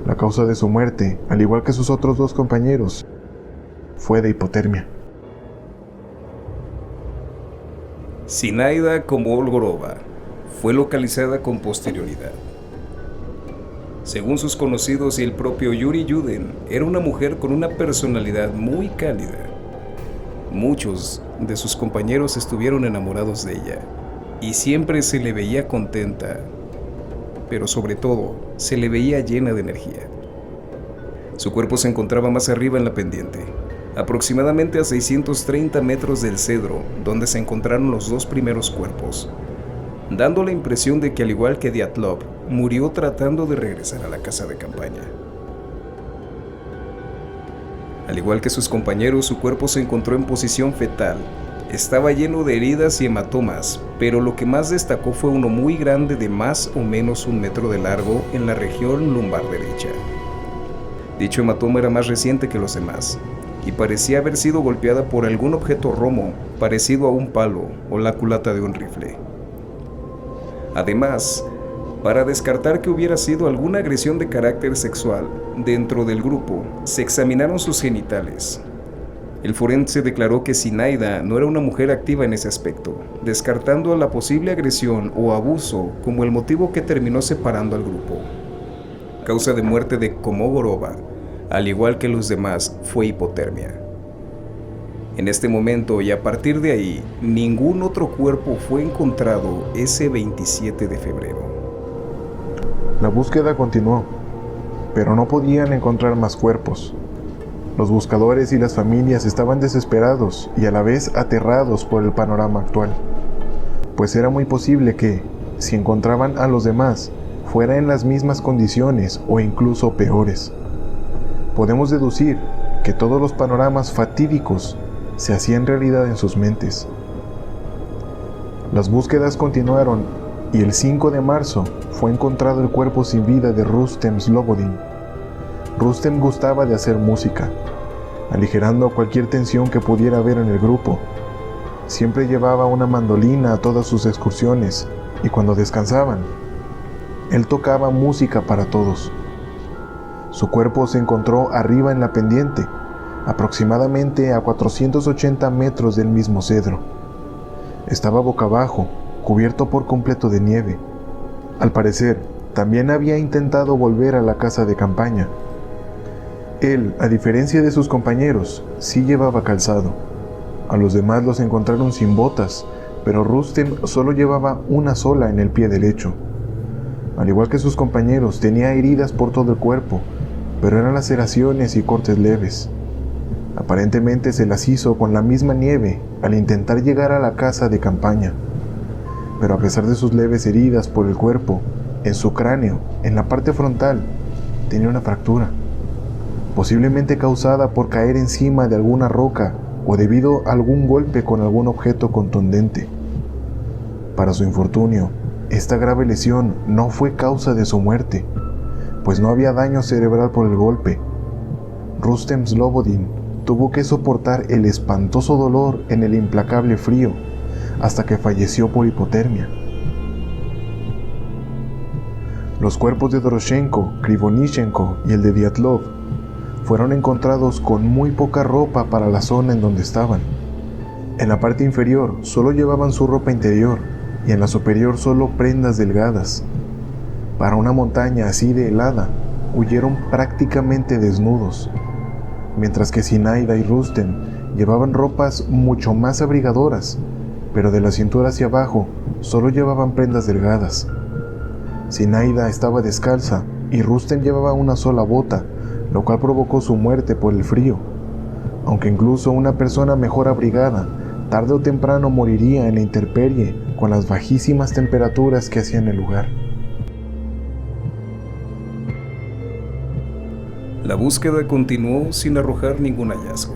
La causa de su muerte, al igual que sus otros dos compañeros, fue de hipotermia. Zinaida Komolgorova fue localizada con posterioridad. Según sus conocidos y el propio Yuri Yudin, era una mujer con una personalidad muy cálida. Muchos de sus compañeros estuvieron enamorados de ella y siempre se le veía contenta, pero sobre todo se le veía llena de energía. Su cuerpo se encontraba más arriba en la pendiente, aproximadamente a 630 metros del cedro, donde se encontraron los dos primeros cuerpos, dando la impresión de que, al igual que Dyatlov, murió tratando de regresar a la casa de campaña. Al igual que sus compañeros, su cuerpo se encontró en posición fetal. Estaba lleno de heridas y hematomas, pero lo que más destacó fue uno muy grande de más o menos 1 metro de largo en la región lumbar derecha. Dicho hematoma era más reciente que los demás, y parecía haber sido golpeada por algún objeto romo, parecido a un palo o la culata de un rifle. Además, para descartar que hubiera sido alguna agresión de carácter sexual dentro del grupo, se examinaron sus genitales. El forense declaró que Zinaida no era una mujer activa en ese aspecto, descartando la posible agresión o abuso como el motivo que terminó separando al grupo. Causa de muerte de Komogorova, al igual que los demás, fue hipotermia. En este momento y a partir de ahí, ningún otro cuerpo fue encontrado ese 27 de febrero. La búsqueda continuó, pero no podían encontrar más cuerpos. Los buscadores y las familias estaban desesperados y a la vez aterrados por el panorama actual, pues era muy posible que, si encontraban a los demás, fuera en las mismas condiciones o incluso peores. Podemos deducir que todos los panoramas fatídicos se hacían realidad en sus mentes. Las búsquedas continuaron y el 5 de marzo fue encontrado el cuerpo sin vida de Rustem Slobodin. Rustem gustaba de hacer música, aligerando cualquier tensión que pudiera haber en el grupo. Siempre llevaba una mandolina a todas sus excursiones y cuando descansaban, él tocaba música para todos. Su cuerpo se encontró arriba en la pendiente, aproximadamente a 480 metros del mismo cedro. Estaba boca abajo, cubierto por completo de nieve. Al parecer, también había intentado volver a la casa de campaña. Él, a diferencia de sus compañeros, sí llevaba calzado. A los demás los encontraron sin botas, pero Rustem solo llevaba una sola en el pie derecho. Al igual que sus compañeros, tenía heridas por todo el cuerpo, pero eran laceraciones y cortes leves. Aparentemente se las hizo con la misma nieve al intentar llegar a la casa de campaña. Pero a pesar de sus leves heridas por el cuerpo, en su cráneo, en la parte frontal, tenía una fractura, posiblemente causada por caer encima de alguna roca o debido a algún golpe con algún objeto contundente. Para su infortunio, esta grave lesión no fue causa de su muerte, pues no había daño cerebral por el golpe. Rustem Slobodin tuvo que soportar el espantoso dolor en el implacable frío hasta que falleció por hipotermia. Los cuerpos de Doroshenko, Krivonichenko y el de Dyatlov fueron encontrados con muy poca ropa para la zona en donde estaban. En la parte inferior solo llevaban su ropa interior y en la superior solo prendas delgadas. Para una montaña así de helada, huyeron prácticamente desnudos, mientras que Zinaida y Rustem llevaban ropas mucho más abrigadoras, pero de la cintura hacia abajo solo llevaban prendas delgadas. Zinaida estaba descalza y Rustem llevaba una sola bota, lo cual provocó su muerte por el frío, aunque incluso una persona mejor abrigada tarde o temprano moriría en la intemperie con las bajísimas temperaturas que hacían el lugar. La búsqueda continuó sin arrojar ningún hallazgo.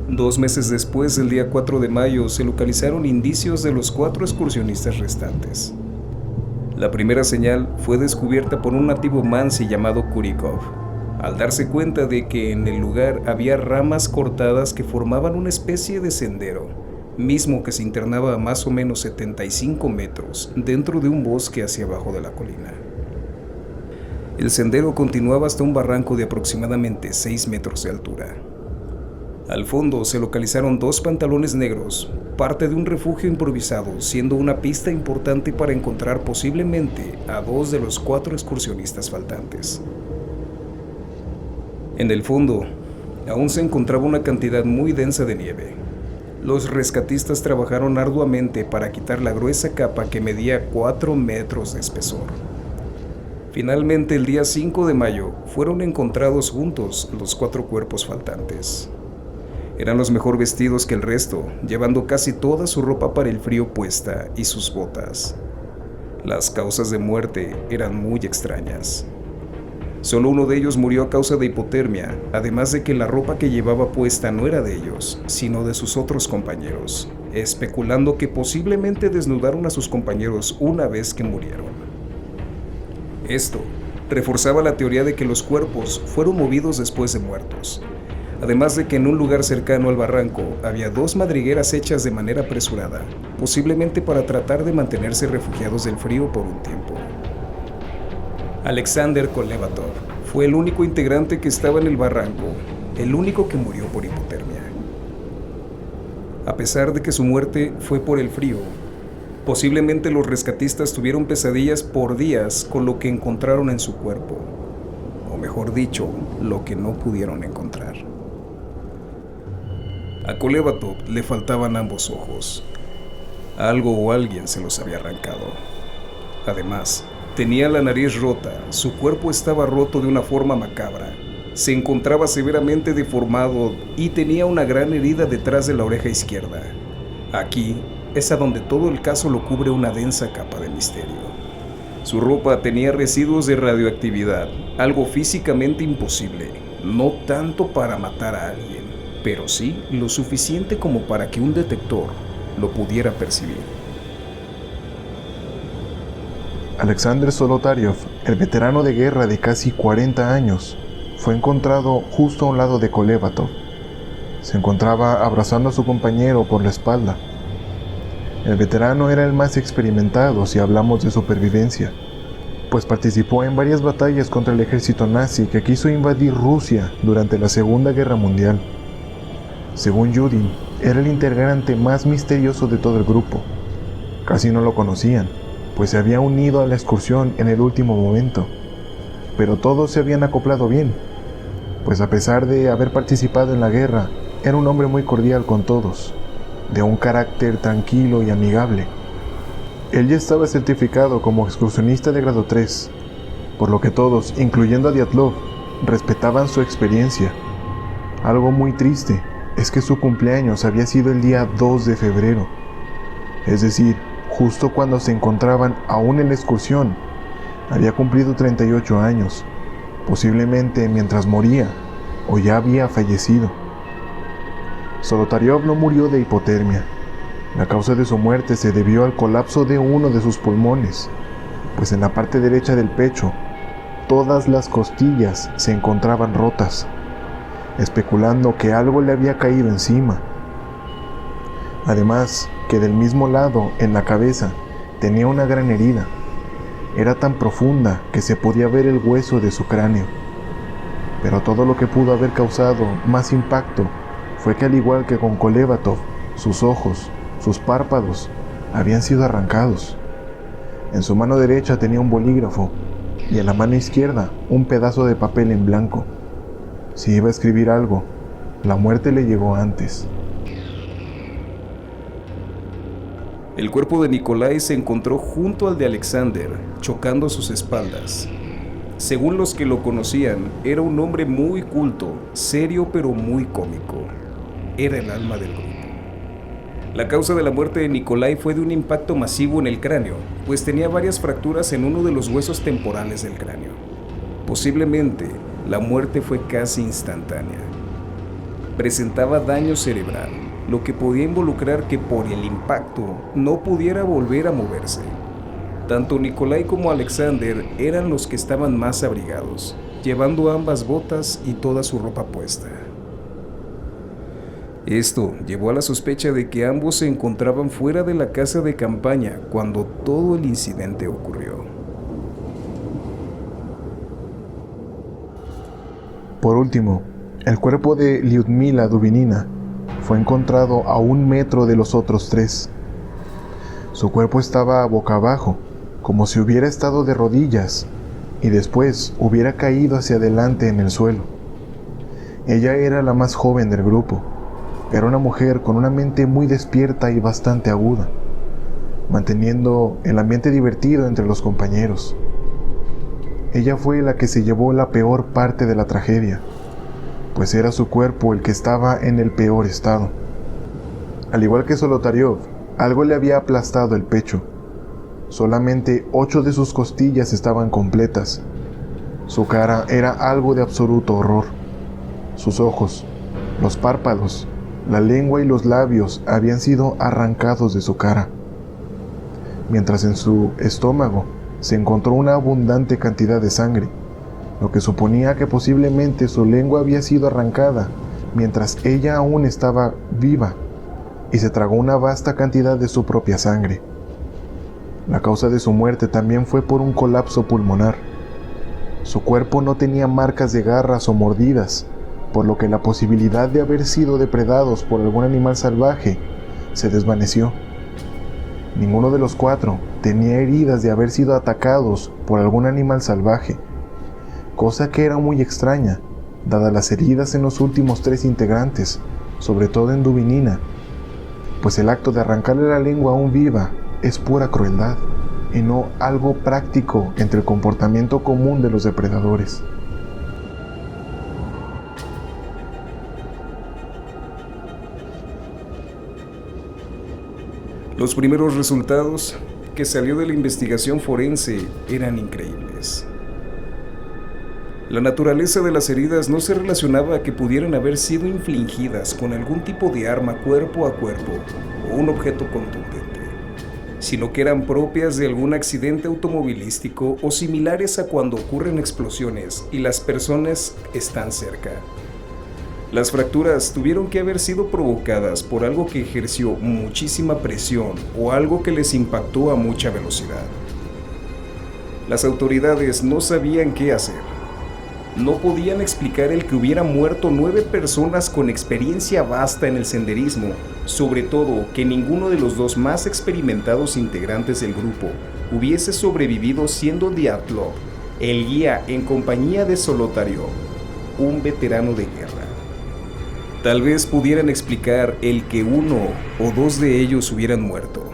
2 meses después, el día 4 de mayo, se localizaron indicios de los 4 excursionistas restantes. La primera señal fue descubierta por un nativo mansi llamado Kurikov, al darse cuenta de que en el lugar había ramas cortadas que formaban una especie de sendero, mismo que se internaba a más o menos 75 metros dentro de un bosque hacia abajo de la colina. El sendero continuaba hasta un barranco de aproximadamente 6 metros de altura. Al fondo se localizaron 2 pantalones negros, parte de un refugio improvisado, siendo una pista importante para encontrar posiblemente a 2 de los 4 excursionistas faltantes. En el fondo, aún se encontraba una cantidad muy densa de nieve. Los rescatistas trabajaron arduamente para quitar la gruesa capa que medía 4 metros de espesor. Finalmente, el día 5 de mayo, fueron encontrados juntos los 4 cuerpos faltantes. Eran los mejor vestidos que el resto, llevando casi toda su ropa para el frío puesta y sus botas. Las causas de muerte eran muy extrañas. Solo uno de ellos murió a causa de hipotermia, además de que la ropa que llevaba puesta no era de ellos, sino de sus otros compañeros, especulando que posiblemente desnudaron a sus compañeros una vez que murieron. Esto reforzaba la teoría de que los cuerpos fueron movidos después de muertos, además de que en un lugar cercano al barranco había 2 madrigueras hechas de manera apresurada, posiblemente para tratar de mantenerse refugiados del frío por un tiempo. Alexander Kolevatov fue el único integrante que estaba en el barranco, el único que murió por hipotermia. A pesar de que su muerte fue por el frío, posiblemente los rescatistas tuvieron pesadillas por días con lo que encontraron en su cuerpo, o mejor dicho, lo que no pudieron encontrar. A Kolevatov le faltaban ambos ojos. Algo o alguien se los había arrancado. Además, tenía la nariz rota, su cuerpo estaba roto de una forma macabra, se encontraba severamente deformado y tenía una gran herida detrás de la oreja izquierda. Aquí es a donde todo el caso lo cubre una densa capa de misterio. Su ropa tenía residuos de radioactividad, algo físicamente imposible, no tanto para matar a alguien, pero sí lo suficiente como para que un detector lo pudiera percibir. Alexander Solotaryov, el veterano de guerra de casi 40 años, fue encontrado justo a un lado de Kolevatov. Se encontraba abrazando a su compañero por la espalda. El veterano era el más experimentado si hablamos de supervivencia, pues participó en varias batallas contra el ejército nazi que quiso invadir Rusia durante la Segunda Guerra Mundial. Según Yudin, era el integrante más misterioso de todo el grupo. Casi no lo conocían, pues se había unido a la excursión en el último momento, pero todos se habían acoplado bien, pues a pesar de haber participado en la guerra, era un hombre muy cordial con todos, de un carácter tranquilo y amigable. Él ya estaba certificado como excursionista de grado 3, por lo que todos, incluyendo a Dyatlov, respetaban su experiencia. Algo muy triste es que su cumpleaños había sido el día 2 de febrero, es decir, justo cuando se encontraban aún en la excursión. Había cumplido 38 años, posiblemente mientras moría o ya había fallecido. Solotaryov no murió de hipotermia. La causa de su muerte se debió al colapso de uno de sus pulmones, pues en la parte derecha del pecho, todas las costillas se encontraban rotas, especulando que algo le había caído encima. Además, que del mismo lado, en la cabeza, tenía una gran herida. Era tan profunda que se podía ver el hueso de su cráneo. Pero todo lo que pudo haber causado más impacto fue que, al igual que con Kolevatov, sus ojos, sus párpados, habían sido arrancados. En su mano derecha tenía un bolígrafo y en la mano izquierda un pedazo de papel en blanco. Si iba a escribir algo, la muerte le llegó antes. El cuerpo de Nikolai se encontró junto al de Alexander, chocando sus espaldas. Según los que lo conocían, era un hombre muy culto, serio pero muy cómico. Era el alma del grupo. La causa de la muerte de Nikolai fue de un impacto masivo en el cráneo, pues tenía varias fracturas en uno de los huesos temporales del cráneo. Posiblemente, la muerte fue casi instantánea. Presentaba daño cerebral, lo que podía involucrar que por el impacto no pudiera volver a moverse. Tanto Nikolai como Alexander eran los que estaban más abrigados, llevando ambas botas y toda su ropa puesta. Esto llevó a la sospecha de que ambos se encontraban fuera de la casa de campaña cuando todo el incidente ocurrió. Por último, el cuerpo de Lyudmila Dubinina fue encontrado a 1 metro de los otros 3. Su cuerpo estaba boca abajo, como si hubiera estado de rodillas y después hubiera caído hacia adelante en el suelo. Ella era la más joven del grupo. Era una mujer con una mente muy despierta y bastante aguda, manteniendo el ambiente divertido entre los compañeros. Ella fue la que se llevó la peor parte de la tragedia, pues era su cuerpo el que estaba en el peor estado. Al igual que Solotaryov, algo le había aplastado el pecho. Solamente 8 de sus costillas estaban completas. Su cara era algo de absoluto horror. Sus ojos, los párpados, la lengua y los labios habían sido arrancados de su cara, mientras en su estómago se encontró una abundante cantidad de sangre, lo que suponía que posiblemente su lengua había sido arrancada mientras ella aún estaba viva y se tragó una vasta cantidad de su propia sangre. La causa de su muerte también fue por un colapso pulmonar. Su cuerpo no tenía marcas de garras o mordidas, por lo que la posibilidad de haber sido depredados por algún animal salvaje se desvaneció. Ninguno de los 4 tenía heridas de haber sido atacados por algún animal salvaje, cosa que era muy extraña, dadas las heridas en los últimos 3 integrantes, sobre todo en Dubinina, pues el acto de arrancarle la lengua aún viva es pura crueldad y no algo práctico entre el comportamiento común de los depredadores. Los primeros resultados que salió de la investigación forense eran increíbles. La naturaleza de las heridas no se relacionaba a que pudieran haber sido infligidas con algún tipo de arma cuerpo a cuerpo o un objeto contundente, sino que eran propias de algún accidente automovilístico o similares a cuando ocurren explosiones y las personas están cerca. Las fracturas tuvieron que haber sido provocadas por algo que ejerció muchísima presión o algo que les impactó a mucha velocidad. Las autoridades no sabían qué hacer. No podían explicar el que hubieran muerto 9 personas con experiencia vasta en el senderismo, sobre todo que ninguno de los 2 más experimentados integrantes del grupo hubiese sobrevivido, siendo Dyatlov el guía en compañía de Solotaryov, un veterano de guerra. Tal vez pudieran explicar el que 1 o 2 de ellos hubieran muerto,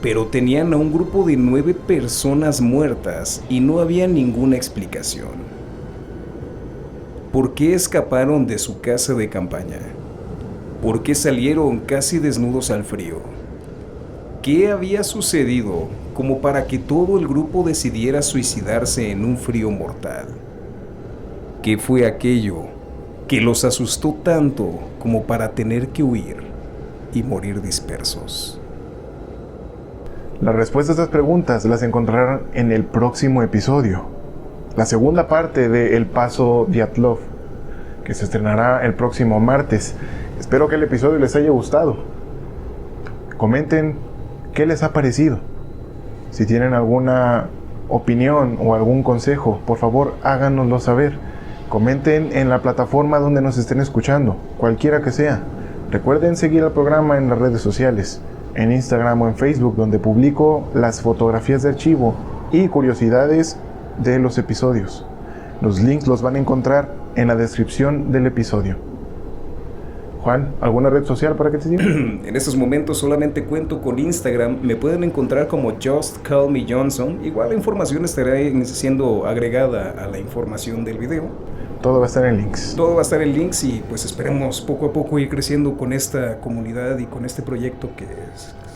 pero tenían a un grupo de 9 personas muertas y no había ninguna explicación. ¿Por qué escaparon de su casa de campaña? ¿Por qué salieron casi desnudos al frío? ¿Qué había sucedido como para que todo el grupo decidiera suicidarse en un frío mortal? ¿Qué fue aquello que los asustó tanto como para tener que huir y morir dispersos? Las respuestas a estas preguntas las encontrarán en el próximo episodio, la segunda parte de El Paso Dyatlov, que se estrenará el próximo martes. Espero que el episodio les haya gustado. Comenten qué les ha parecido. Si tienen alguna opinión o algún consejo, por favor háganoslo saber. Comenten en la plataforma donde nos estén escuchando, cualquiera que sea. Recuerden seguir al programa en las redes sociales, en Instagram o en Facebook, donde publico las fotografías de archivo y curiosidades de los episodios. Los links los van a encontrar en la descripción del episodio. Juan, ¿alguna red social para que te sigan? En estos momentos solamente cuento con Instagram. Me pueden encontrar como Just Call Me Johnson. Igual la información estará siendo agregada a la información del video. Todo va a estar en links. Todo va a estar en links y pues esperemos poco a poco ir creciendo con esta comunidad y con este proyecto que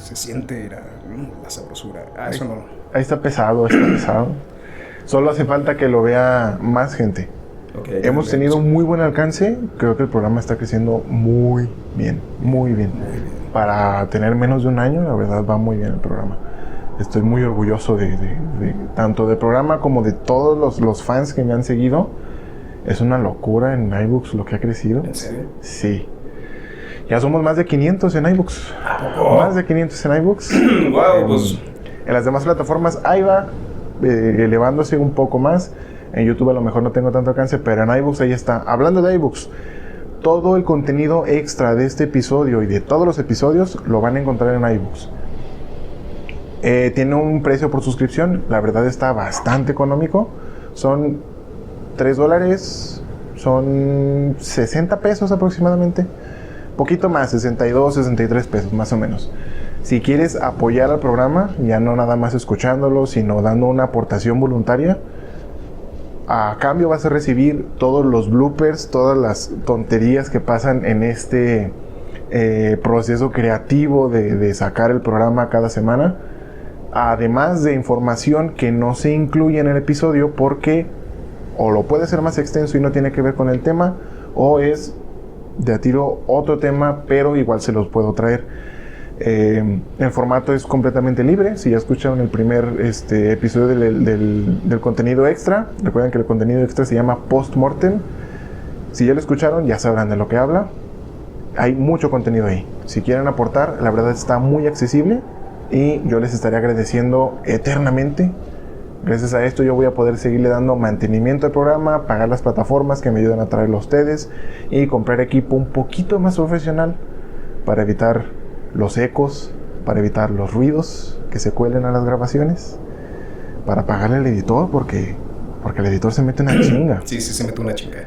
se siente la sabrosura. Eso no. Ahí está pesado, Solo hace falta que lo vea más gente. Okay, hemos tenido muy buen alcance. Creo que el programa está creciendo muy bien. Para tener menos de un año, la verdad va muy bien el programa. Estoy muy orgulloso de tanto del programa como de todos los fans que me han seguido. Es una locura en iBooks lo que ha crecido. ¿En serio? Sí. Ya somos más de 500 en iBooks. Más de 500 en iBooks. Wow, pues. En las demás plataformas ahí va elevándose un poco más. En YouTube a lo mejor no tengo tanto alcance, pero en iBooks ahí está. Hablando de iBooks, todo el contenido extra de este episodio y de todos los episodios lo van a encontrar en iBooks. Tiene un precio por suscripción, la verdad está bastante económico. Son $3, son 60 pesos aproximadamente. Poquito más, 62, 63 pesos más o menos. Si quieres apoyar al programa, ya no nada más escuchándolo, sino dando una aportación voluntaria, a cambio vas a recibir todos los bloopers, todas las tonterías que pasan en este proceso creativo de sacar el programa cada semana, además de información que no se incluye en el episodio porque o lo puede ser más extenso y no tiene que ver con el tema, o es de a tiro otro tema, pero igual se los puedo traer. El formato es completamente libre. Si ya escucharon el primer episodio del contenido extra, recuerden que el contenido extra se llama Postmortem. Si ya lo escucharon, ya sabrán de lo que habla. Hay mucho contenido ahí. Si quieren aportar, la verdad está muy accesible y yo les estaré agradeciendo eternamente. Gracias a esto yo voy a poder seguirle dando mantenimiento al programa, pagar las plataformas que me ayudan a traerlo a ustedes y comprar equipo un poquito más profesional para evitar los ecos, para evitar los ruidos que se cuelen a las grabaciones, para pagarle al editor porque el editor se mete una chinga. Sí, se mete una chinga.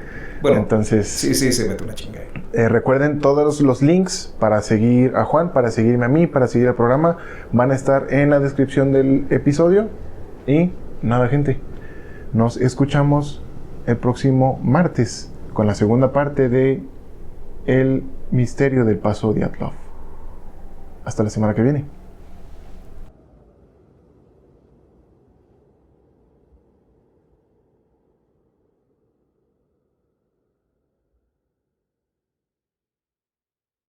Bueno, entonces sí, se mete una chinga. Recuerden, todos los links para seguir a Juan, para seguirme a mí, para seguir el programa, van a estar en la descripción del episodio. Y nada, gente, nos escuchamos el próximo martes con la segunda parte de El misterio del paso Dyatlov. Hasta la semana que viene.